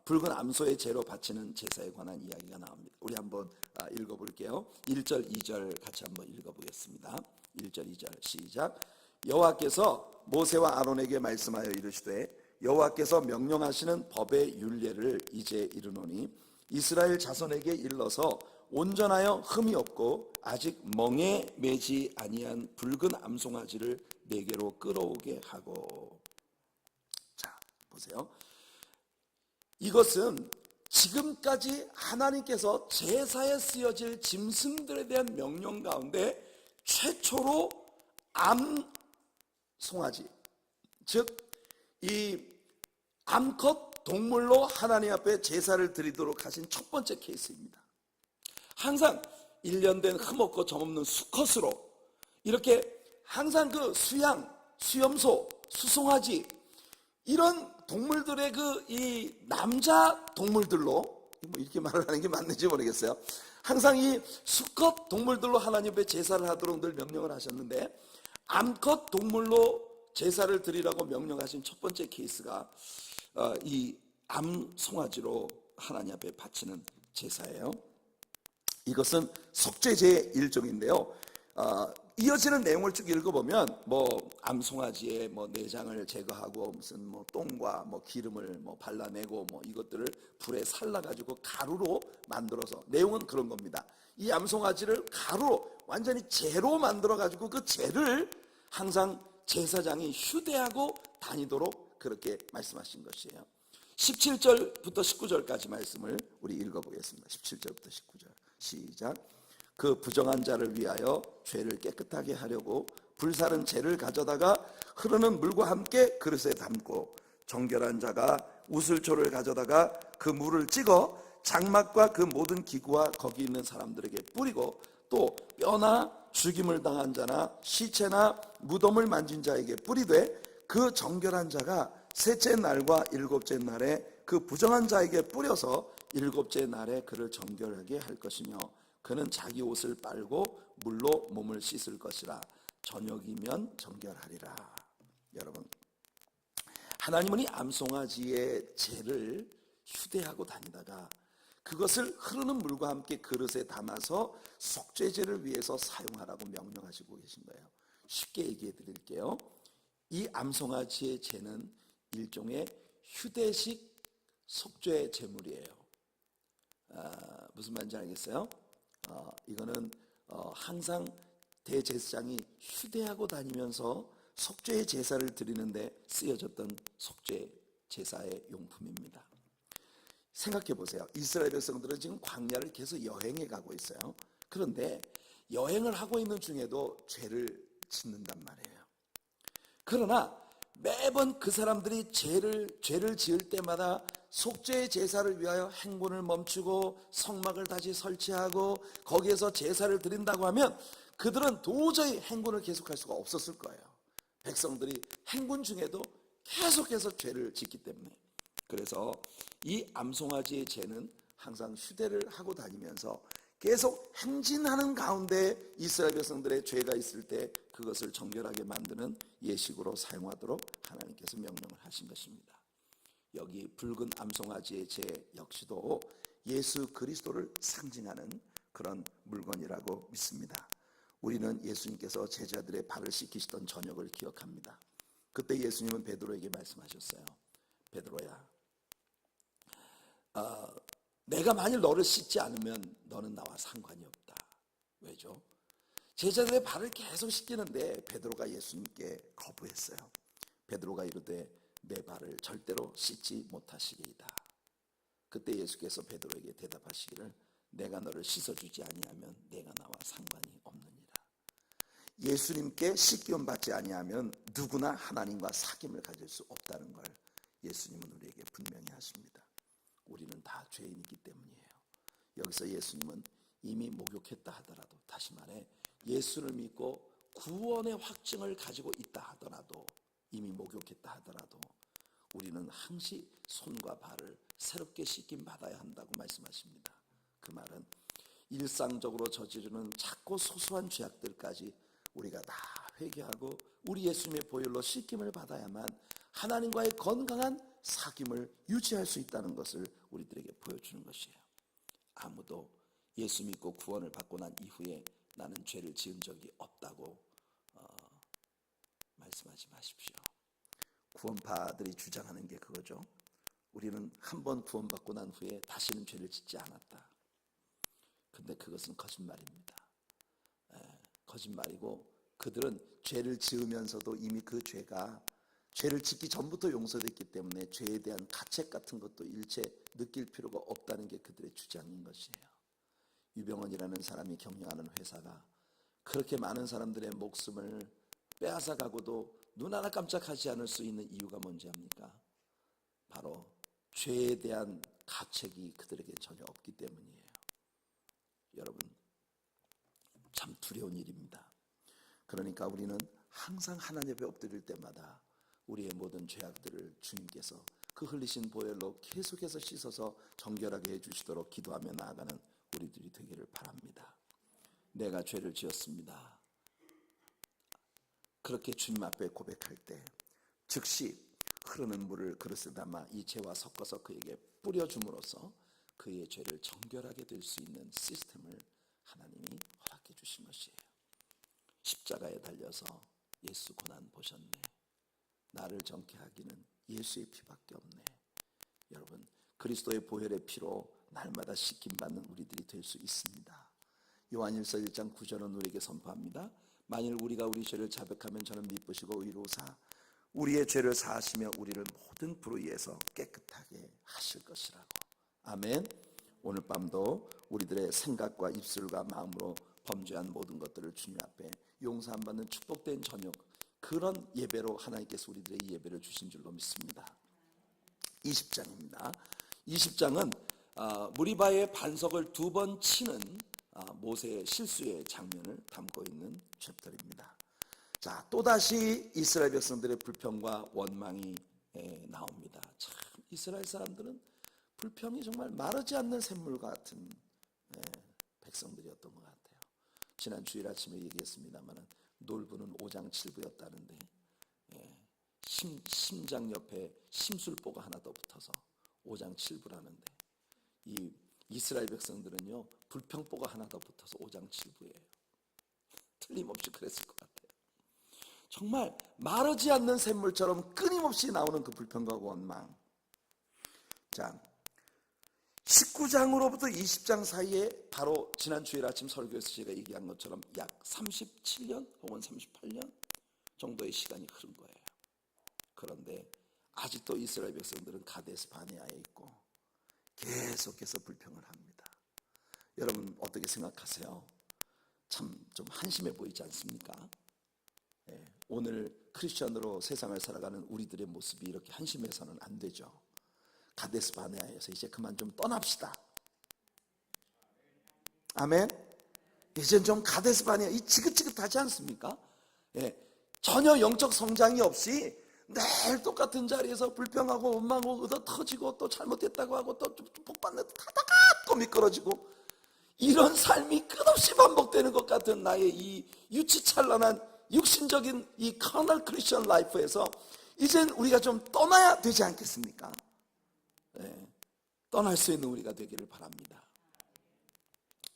붉은 암소의 재로 바치는 제사에 관한 이야기가 나옵니다. 우리 한번 읽어볼게요. 1절 2절 같이 한번 읽어보겠습니다. 1절 2절 시작. 여호와께서 모세와 아론에게 말씀하여 이르시되 여호와께서 명령하시는 법의 율례를 이제 이르노니 이스라엘 자손에게 일러서 온전하여 흠이 없고 아직 멍에 매지 아니한 붉은 암송아지를 내게로 끌어오게 하고. 자, 보세요. 이것은 지금까지 하나님께서 제사에 쓰여질 짐승들에 대한 명령 가운데 최초로 암송아지, 즉 이 암컷 동물로 하나님 앞에 제사를 드리도록 하신 첫 번째 케이스입니다. 항상 1년 된 흠없고 점없는 수컷으로 이렇게 항상 그 수양, 수염소, 수송아지 이런 동물들의 그 이 남자 동물들로, 뭐 이렇게 말을 하는 게 맞는지 모르겠어요. 항상 이 수컷 동물들로 하나님 앞에 제사를 하도록 늘 명령을 하셨는데, 암컷 동물로 제사를 드리라고 명령하신 첫 번째 케이스가 이 암송아지로 하나님 앞에 바치는 제사예요. 이것은 속죄제의 일종인데요. 이어지는 내용을 쭉 읽어보면 뭐 암송아지의 뭐 내장을 제거하고 무슨 뭐 똥과 뭐 기름을 뭐 발라내고 뭐 이것들을 불에 살라가지고 가루로 만들어서, 내용은 그런 겁니다. 이 암송아지를 가루로 완전히 재로 만들어가지고 그 재를 항상 제사장이 휴대하고 다니도록 그렇게 말씀하신 것이에요. 17절부터 19절까지 말씀을 우리 읽어보겠습니다. 17절부터 19절 시작. 그 부정한 자를 위하여 죄를 깨끗하게 하려고 불사른 재를 가져다가 흐르는 물과 함께 그릇에 담고, 정결한 자가 우슬초를 가져다가 그 물을 찍어 장막과 그 모든 기구와 거기 있는 사람들에게 뿌리고, 또 뼈나 죽임을 당한 자나 시체나 무덤을 만진 자에게 뿌리되, 그 정결한 자가 셋째 날과 일곱째 날에 그 부정한 자에게 뿌려서 일곱째 날에 그를 정결하게 할 것이며, 그는 자기 옷을 빨고 물로 몸을 씻을 것이라. 저녁이면 정결하리라. 여러분, 하나님은 이 암송아지의 재를 휴대하고 다니다가 그것을 흐르는 물과 함께 그릇에 담아서 속죄제를 위해서 사용하라고 명령하시고 계신 거예요. 쉽게 얘기해 드릴게요. 이 암송아지의 재는 일종의 휴대식 속죄 제물이에요. 무슨 말인지 알겠어요? 이거는 항상 대제사장이 휴대하고 다니면서 속죄의 제사를 드리는데 쓰여졌던 속죄 제사의 용품입니다. 생각해 보세요. 이스라엘 백성들은 지금 광야를 계속 여행해 가고 있어요. 그런데 여행을 하고 있는 중에도 죄를 짓는단 말이에요. 그러나 매번 그 사람들이 죄를 지을 때마다 속죄의 제사를 위하여 행군을 멈추고 성막을 다시 설치하고 거기에서 제사를 드린다고 하면 그들은 도저히 행군을 계속할 수가 없었을 거예요. 백성들이 행군 중에도 계속해서 죄를 짓기 때문에. 그래서 이 암송아지의 죄는 항상 휴대를 하고 다니면서 계속 행진하는 가운데 이스라엘 백성들의 죄가 있을 때 그것을 정결하게 만드는 예식으로 사용하도록 하나님께서 명령을 하신 것입니다. 여기 붉은 암송아지의 죄 역시도 예수 그리스도를 상징하는 그런 물건이라고 믿습니다. 우리는 예수님께서 제자들의 발을 씻기시던 저녁을 기억합니다. 그때 예수님은 베드로에게 말씀하셨어요. 베드로야, 내가 만일 너를 씻지 않으면 너는 나와 상관이 없다. 왜죠? 제자들의 발을 계속 씻기는데 베드로가 예수님께 거부했어요. 베드로가 이르되 내 발을 절대로 씻지 못하시리이다. 그때 예수께서 베드로에게 대답하시기를 내가 너를 씻어주지 아니하면 내가 나와 상관이 없느니라. 예수님께 씻기움 받지 아니하면 누구나 하나님과 사귐을 가질 수 없다는 걸 예수님은 우리에게 분명히 하십니다. 우리는 다 죄인이기 때문이에요. 여기서 예수님은 이미 목욕했다 하더라도, 다시 말해 예수를 믿고 구원의 확증을 가지고 있다 하더라도, 이미 목욕했다 하더라도 우리는 항시 손과 발을 새롭게 씻김 받아야 한다고 말씀하십니다. 그 말은 일상적으로 저지르는 작고 소소한 죄악들까지 우리가 다 회개하고 우리 예수님의 보혈로 씻김을 받아야만 하나님과의 건강한 사귐을 유지할 수 있다는 것을 우리들에게 보여주는 것이에요. 아무도 예수 믿고 구원을 받고 난 이후에 나는 죄를 지은 적이 없다고 말씀하지 마십시오. 구원파들이 주장하는 게 그거죠. 우리는 한 번 구원받고 난 후에 다시는 죄를 짓지 않았다. 근데 그것은 거짓말입니다. 거짓말이고 그들은 죄를 지으면서도 이미 그 죄가 죄를 짓기 전부터 용서됐기 때문에 죄에 대한 가책 같은 것도 일체 느낄 필요가 없다는 게 그들의 주장인 것이에요. 유병헌이라는 사람이 경영하는 회사가 그렇게 많은 사람들의 목숨을 빼앗아가고도 눈 하나 깜짝하지 않을 수 있는 이유가 뭔지 압니까? 바로 죄에 대한 가책이 그들에게 전혀 없기 때문이에요. 여러분, 참 두려운 일입니다. 그러니까 우리는 항상 하나님 앞에 엎드릴 때마다 우리의 모든 죄악들을 주님께서 그 흘리신 보혈로 계속해서 씻어서 정결하게 해주시도록 기도하며 나아가는 우리들이 되기를 바랍니다. 내가 죄를 지었습니다. 그렇게 주님 앞에 고백할 때 즉시 흐르는 물을 그릇에 담아 이 죄와 섞어서 그에게 뿌려줌으로써 그의 죄를 정결하게 될 수 있는 시스템을 하나님이 허락해 주신 것이에요. 십자가에 달려서 예수 고난 보셨네. 나를 정케 하기는 예수의 피밖에 없네. 여러분, 그리스도의 보혈의 피로 날마다 씻김받는 우리들이 될 수 있습니다. 요한일서 1장 9절은 우리에게 선포합니다. 만일 우리가 우리 죄를 자백하면 저는 미쁘시고 의로우사 우리의 죄를 사하시며 우리를 모든 불의에서 깨끗하게 하실 것이라고. 아멘. 오늘 밤도 우리들의 생각과 입술과 마음으로 범죄한 모든 것들을 주님 앞에 용서함 받는 축복된 저녁, 그런 예배로 하나님께서 우리들의 예배를 주신 줄로 믿습니다. 20장입니다. 20장은 무리바의 반석을 2번 치는 모세의 실수의 장면을 담고 있는 챕터입니다. 자, 또다시 이스라엘 백성들의 불평과 원망이 나옵니다. 참 이스라엘 사람들은 불평이 정말 마르지 않는 샘물 같은 백성들이었던 것 같아요. 지난 주일 아침에 얘기했습니다만 놀부는 5장 7부였다는데 심장 옆에 심술보가 하나 더 붙어서 5장 7부라는데 이 이스라엘 백성들은요 불평보가 하나 더 붙어서 5장 7부예요. 틀림없이 그랬을 것 같아요. 정말 마르지 않는 샘물처럼 끊임없이 나오는 그 불평과 원망. 자, 19장으로부터 20장 사이에 바로 지난 주일 아침 설교에서 제가 얘기한 것처럼 약 37년 혹은 38년 정도의 시간이 흐른 거예요. 그런데 아직도 이스라엘 백성들은 가데스 바네아에 있고 계속해서 불평을 합니다. 여러분 어떻게 생각하세요? 참 좀 한심해 보이지 않습니까? 오늘 크리스천으로 세상을 살아가는 우리들의 모습이 이렇게 한심해서는 안 되죠. 가데스 바네아에서 이제 그만 좀 떠납시다. 아멘. 이젠 좀 가데스 바네아 이 지긋지긋하지 않습니까? 전혀 영적 성장이 없이 늘 똑같은 자리에서 불평하고 원망하고 얻어 터지고 또 잘못했다고 하고 또 복받는 듯 하다가 또 미끄러지고 이런 삶이 끝없이 반복되는 것 같은 나의 이 유치찬란한 육신적인 이 카널 크리스천 라이프에서 이젠 우리가 좀 떠나야 되지 않겠습니까? 떠날 수 있는 우리가 되기를 바랍니다.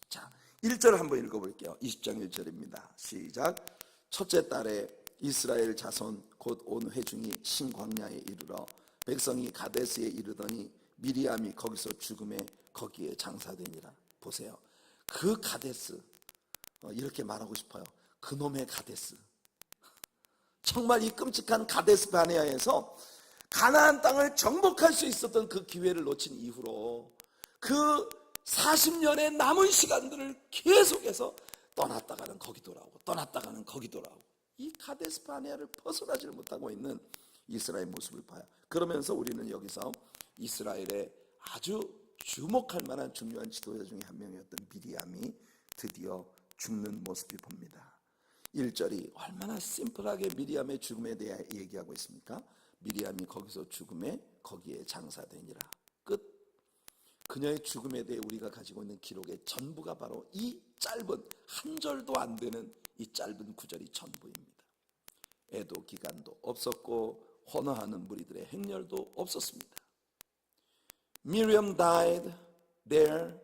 자, 1절 한번 읽어볼게요. 20장 1절입니다. 시작. 첫째 달에 이스라엘 자손 곧 온 회중이 신광야에 이르러 백성이 가데스에 이르더니 미리암이 거기서 죽음에 거기에 장사되니라. 보세요. 그 가데스 이렇게 말하고 싶어요. 그놈의 가데스. 정말 이 끔찍한 가데스 바네아에서 가나안 땅을 정복할 수 있었던 그 기회를 놓친 이후로 그 40년의 남은 시간들을 계속해서 떠났다가는 거기 돌아오고 떠났다가는 거기 돌아오고 이 가데스 바네아를 벗어나지를 못하고 있는 이스라엘 모습을 봐요. 그러면서 우리는 여기서 이스라엘의 아주 주목할 만한 중요한 지도자 중에 한 명이었던 미리암이 드디어 죽는 모습이 봅니다. 1절이 얼마나 심플하게 미리암의 죽음에 대해 얘기하고 있습니까? 미리암이 거기서 죽음에 거기에 장사되니라. 끝. 그녀의 죽음에 대해 우리가 가지고 있는 기록의 전부가 바로 이 짧은 한 절도 안 되는 이 짧은 구절이 전부입니다. 애도 기간도 없었고 헌화하는 무리들의 행렬도 없었습니다. Miriam died there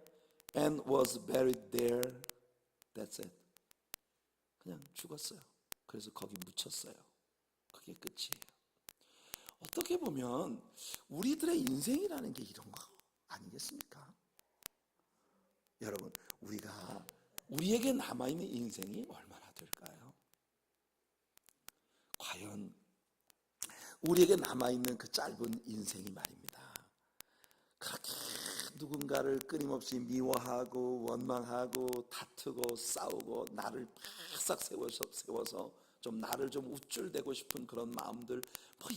and was buried there. That's it. 그냥 죽었어요. 그래서 거기 묻혔어요. 그게 끝이에요. 어떻게 보면 우리들의 인생이라는 게 이런 거 아니겠습니까? 여러분, 우리에게 남아있는 인생이 얼마나 될까요? 과연 우리에게 남아있는 그 짧은 인생이 말입니다. 그렇게 누군가를 끊임없이 미워하고 원망하고 다투고 싸우고 나를 바싹 세워서 좀 나를 좀 우쭐대고 싶은 그런 마음들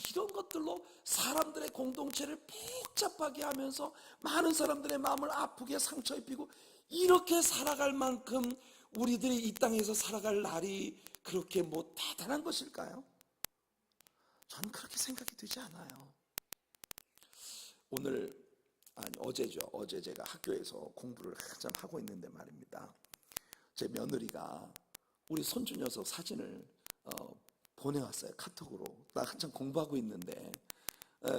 이런 것들로 사람들의 공동체를 복잡하게 하면서 많은 사람들의 마음을 아프게 상처 입히고 이렇게 살아갈 만큼 우리들이 이 땅에서 살아갈 날이 그렇게 대단한 것일까요? 저는 그렇게 생각이 되지 않아요. 어제 제가 학교에서 공부를 한참 하고 있는데 말입니다. 제 며느리가 우리 손주 녀석 사진을 보내왔어요. 카톡으로. 나 한참 공부하고 있는데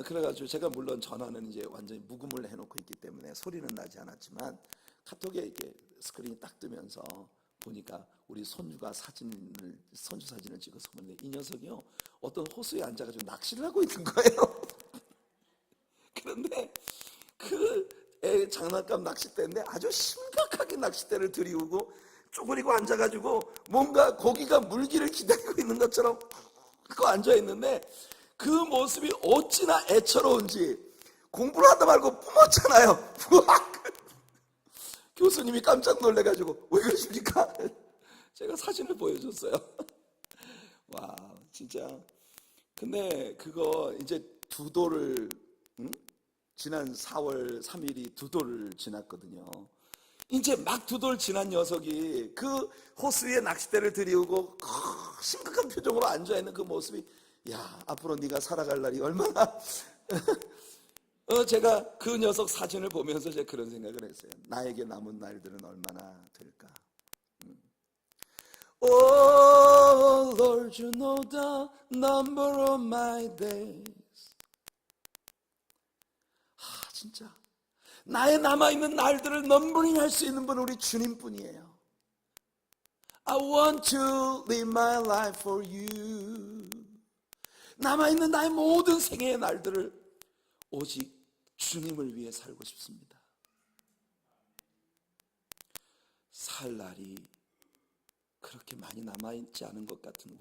그래가지고 제가 물론 전화는 이제 완전히 무음을 해놓고 있기 때문에 소리는 나지 않았지만 카톡에 이렇게 스크린이 딱 뜨면서 보니까 우리 손주 사진을 찍어서 보는데 이 녀석이요 어떤 호수에 앉아가지고 낚시를 하고 있는 거예요. 그런데 그 애 장난감 낚싯대인데 아주 심각하게 낚싯대를 들이우고 쪼그리고 앉아가지고 뭔가 고기가 물기를 기다리고 있는 것처럼 그거 앉아있는데 그 모습이 어찌나 애처로운지 공부를 하다 말고 뿜었잖아요. 교수님이 깜짝 놀래가지고 왜 그러십니까? 제가 사진을 보여줬어요. 와 진짜. 근데 그거 이제 지난 4월 3일이 2돌을 지났거든요. 이제 막 2돌 지난 녀석이 그 호수 위에 낚싯대를 들이우고 심각한 표정으로 앉아있는 그 모습이 앞으로 네가 살아갈 날이 얼마나 제가 그 녀석 사진을 보면서 제가 그런 생각을 했어요. 나에게 남은 날들은 얼마나 될까? Oh Lord, you know the number of my days. 진짜 나의 남아있는 날들을 넘버링 할 수 있는 분은 우리 주님뿐이에요. I want to live my life for you. 남아있는 나의 모든 생애의 날들을 오직 주님을 위해 살고 싶습니다. 살 날이 그렇게 많이 남아있지 않은 것 같은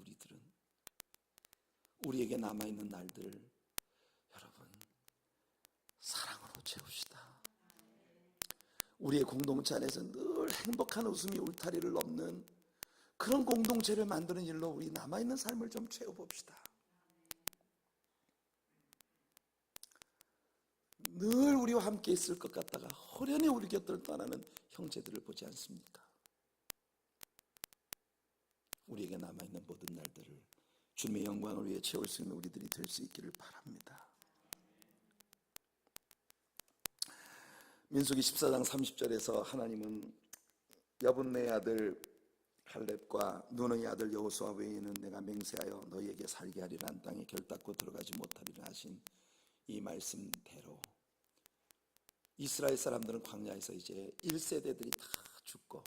우리에게 남아있는 날들, 여러분 사랑으로 채웁시다. 우리의 공동체 안에서 늘 행복한 웃음이 울타리를 넘는 그런 공동체를 만드는 일로 우리 남아있는 삶을 좀 채워봅시다. 늘 우리와 함께 있을 것 같다가 호련히 우리 곁을 떠나는 형제들을 보지 않습니까? 우리에게 남아있는 모든 날들을 주님의 영광을 위해 채울 수 있는 우리들이 될 수 있기를 바랍니다. 민수기 14장 30절에서 하나님은 여분네의 아들 갈렙과 누느의 아들 여호수아 외에는 내가 맹세하여 너희에게 살게 하리란 땅에 결단코 들어가지 못하리라 하신 이 말씀대로 이스라엘 사람들은 광야에서 이제 1세대들이 다 죽고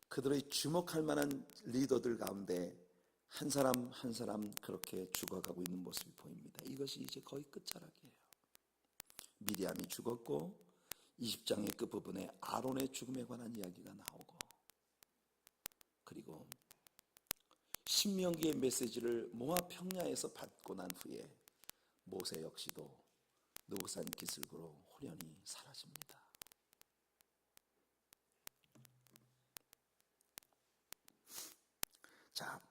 그들의 주목할 만한 리더들 가운데 한 사람 한 사람 그렇게 죽어가고 있는 모습이 보입니다. 이것이 이제 거의 끝자락이에요. 미리암이 죽었고 20장의 끝부분에 아론의 죽음에 관한 이야기가 나오고, 그리고 신명기의 메시지를 모압 평야에서 받고 난 후에 모세 역시도 느부산 기슭으로 호련히 사라집니다. 자,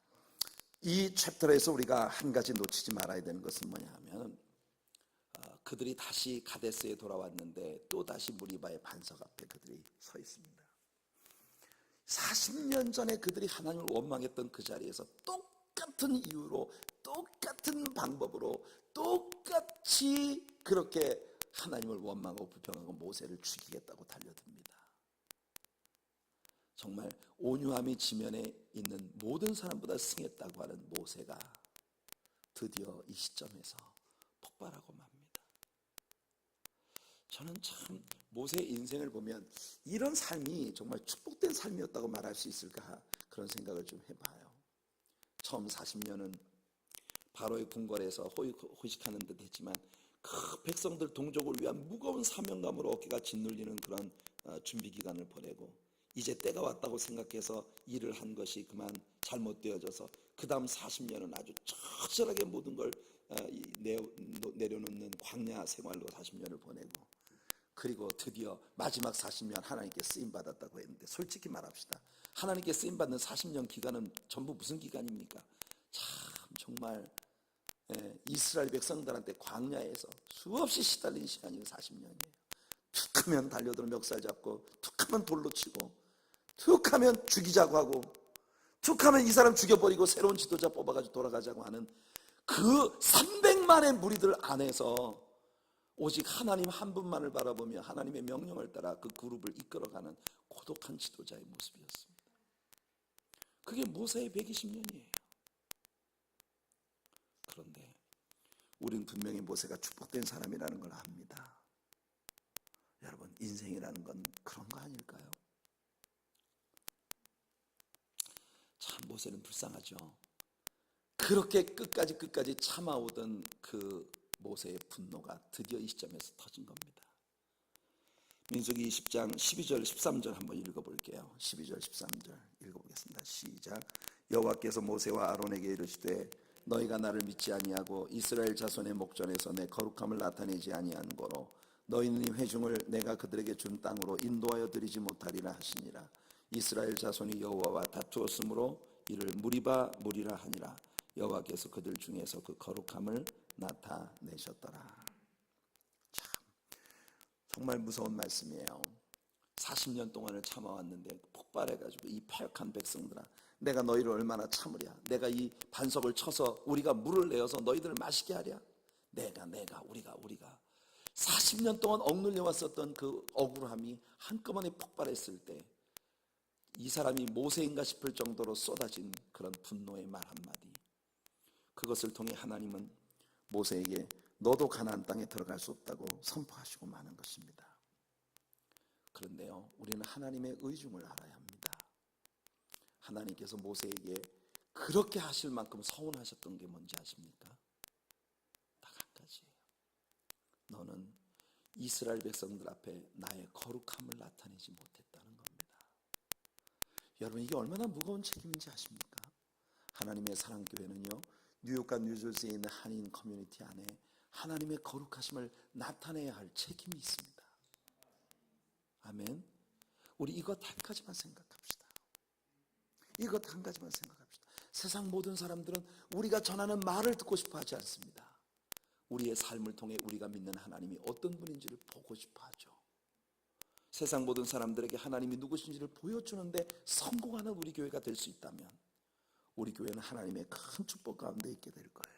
이 챕터에서 우리가 한 가지 놓치지 말아야 되는 것은 뭐냐 하면 그들이 다시 가데스에 돌아왔는데 또 다시 무리바의 반석 앞에 그들이 서 있습니다. 40년 전에 그들이 하나님을 원망했던 그 자리에서 똑같은 이유로 똑같은 방법으로 똑같이 그렇게 하나님을 원망하고 불평하고 모세를 죽이겠다고 달려듭니다. 정말 온유함이 지면에 있는 모든 사람보다 승했다고 하는 모세가 드디어 이 시점에서 폭발하고 맙니다. 저는 참 모세의 인생을 보면 이런 삶이 정말 축복된 삶이었다고 말할 수 있을까 그런 생각을 좀 해봐요. 처음 40년은 바로의 궁궐에서 호식하는 듯 했지만 그 백성들 동족을 위한 무거운 사명감으로 어깨가 짓눌리는 그런 준비 기간을 보내고 이제 때가 왔다고 생각해서 일을 한 것이 그만 잘못되어져서 그 다음 40년은 아주 처절하게 모든 걸 내려놓는 광야 생활로 40년을 보내고, 그리고 드디어 마지막 40년 하나님께 쓰임받았다고 했는데 솔직히 말합시다. 하나님께 쓰임받는 40년 기간은 전부 무슨 기간입니까? 참 정말 이스라엘 백성들한테 광야에서 수없이 시달린 시간이 40년이에요. 툭하면 달려들어 멱살 잡고 툭하면 돌로 치고 툭하면 죽이자고 하고 툭하면 이 사람 죽여버리고 새로운 지도자 뽑아가지고 돌아가자고 하는 그 300만의 무리들 안에서 오직 하나님 한 분만을 바라보며 하나님의 명령을 따라 그 그룹을 이끌어가는 고독한 지도자의 모습이었습니다. 그게 모세의 120년이에요. 그런데 우리는 분명히 모세가 축복된 사람이라는 걸 압니다. 여러분, 인생이라는 건 그런 거 아닐까요? 참 모세는 불쌍하죠. 그렇게 끝까지 참아오던 그 모세의 분노가 드디어 이 시점에서 터진 겁니다. 민수기 20장 12절 13절 한번 읽어볼게요. 12절 13절 읽어보겠습니다. 시작. 여호와께서 모세와 아론에게 이르시되 너희가 나를 믿지 아니하고 이스라엘 자손의 목전에서 내 거룩함을 나타내지 아니한 거로 너희는 이 회중을 내가 그들에게 준 땅으로 인도하여 드리지 못하리라 하시니라. 이스라엘 자손이 여호와와 다투었으므로 이를 무리라 하니라. 여호와께서 그들 중에서 그 거룩함을 나타내셨더라. 참 정말 무서운 말씀이에요. 40년 동안을 참아왔는데 폭발해가지고 이 패역한 백성들아, 내가 너희를 얼마나 참으랴. 내가 이 반석을 쳐서 우리가 물을 내어서 너희들을 마시게 하랴. 우리가 40년 동안 억눌려 왔었던 그 억울함이 한꺼번에 폭발했을 때 이 사람이 모세인가 싶을 정도로 쏟아진 그런 분노의 말 한마디, 그것을 통해 하나님은 모세에게 너도 가나안 땅에 들어갈 수 없다고 선포하시고 마는 것입니다. 그런데요, 우리는 하나님의 의중을 알아야 합니다. 하나님께서 모세에게 그렇게 하실 만큼 서운하셨던 게 뭔지 아십니까? 딱 한 가지예요. 너는 이스라엘 백성들 앞에 나의 거룩함을 나타내지 못했다는 겁니다. 여러분, 이게 얼마나 무거운 책임인지 아십니까? 하나님의 사랑교회는요, 뉴욕과 뉴저지에 있는 한인 커뮤니티 안에 하나님의 거룩하심을 나타내야 할 책임이 있습니다. 아멘. 우리 이것 한 가지만 생각합시다. 이것 한 가지만 생각합시다. 세상 모든 사람들은 우리가 전하는 말을 듣고 싶어 하지 않습니다. 우리의 삶을 통해 우리가 믿는 하나님이 어떤 분인지를 보고 싶어 하죠. 세상 모든 사람들에게 하나님이 누구신지를 보여주는데 성공하는 우리 교회가 될 수 있다면 우리 교회는 하나님의 큰 축복 가운데 있게 될 거예요.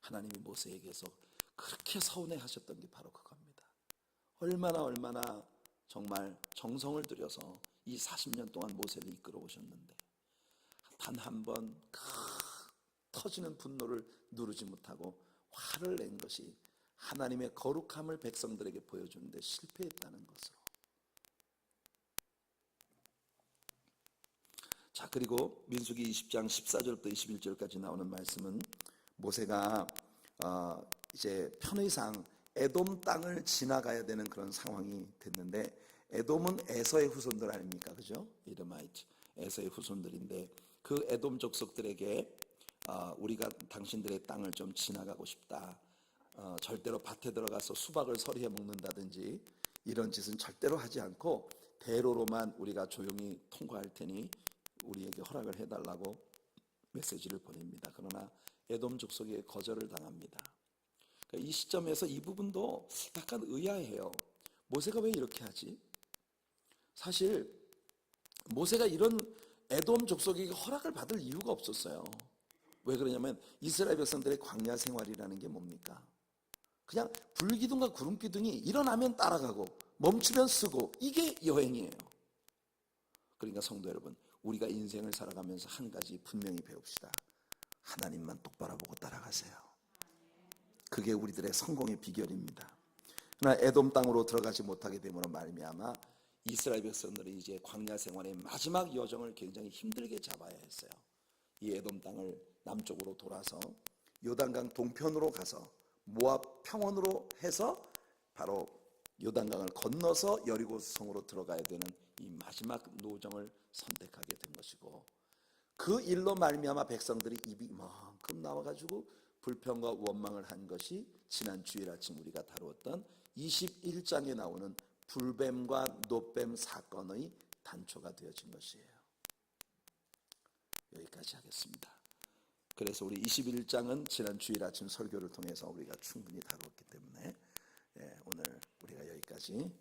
하나님이 모세에게서 그렇게 서운해 하셨던 게 바로 그겁니다. 얼마나 정말 정성을 들여서 이 40년 동안 모세를 이끌어 오셨는데 단 한 번 터지는 분노를 누르지 못하고 화를 낸 것이 하나님의 거룩함을 백성들에게 보여주는데 실패했다는 것으로. 자, 그리고 민수기 20장 14절부터 21절까지 나오는 말씀은 모세가 이제 편의상 에돔 땅을 지나가야 되는 그런 상황이 됐는데, 에돔은 에서의 후손들 아닙니까? 그죠? 이르마이트 에서의 후손들인데 그 에돔 족속들에게 우리가 당신들의 땅을 좀 지나가고 싶다, 절대로 밭에 들어가서 수박을 서리해 먹는다든지 이런 짓은 절대로 하지 않고 대로로만 우리가 조용히 통과할 테니 우리에게 허락을 해달라고 메시지를 보냅니다. 그러나 에돔 족속에 거절을 당합니다. 그러니까 이 시점에서 이 부분도 약간 의아해요. 모세가 왜 이렇게 하지? 사실 모세가 이런 에돔 족속에게 허락을 받을 이유가 없었어요. 왜 그러냐면 이스라엘 백성들의 광야 생활이라는 게 뭡니까? 그냥 불기둥과 구름기둥이 일어나면 따라가고 멈추면 쓰고, 이게 여행이에요. 그러니까 성도 여러분, 우리가 인생을 살아가면서 한 가지 분명히 배웁시다. 하나님만 똑바로 보고 따라가세요. 그게 우리들의 성공의 비결입니다. 그러나 에돔 땅으로 들어가지 못하게 됨으로 말미암아 이스라엘 백성들이 이제 광야 생활의 마지막 여정을 굉장히 힘들게 잡아야 했어요. 이 에돔 땅을 남쪽으로 돌아서 요단강 동편으로 가서 모압 평원으로 해서 바로 요단강을 건너서 여리고 성으로 들어가야 되는 이 마지막 노정을 선택하게 된 것이고, 그 일로 말미암아 백성들이 입이 이만큼 나와가지고 불평과 원망을 한 것이 지난 주일 아침 우리가 다루었던 21장에 나오는 불뱀과 노뱀 사건의 단초가 되어진 것이에요. 여기까지 하겠습니다. 그래서 우리 21장은 지난 주일 아침 설교를 통해서 우리가 충분히 다루었기 때문에 오늘 우리가 여기까지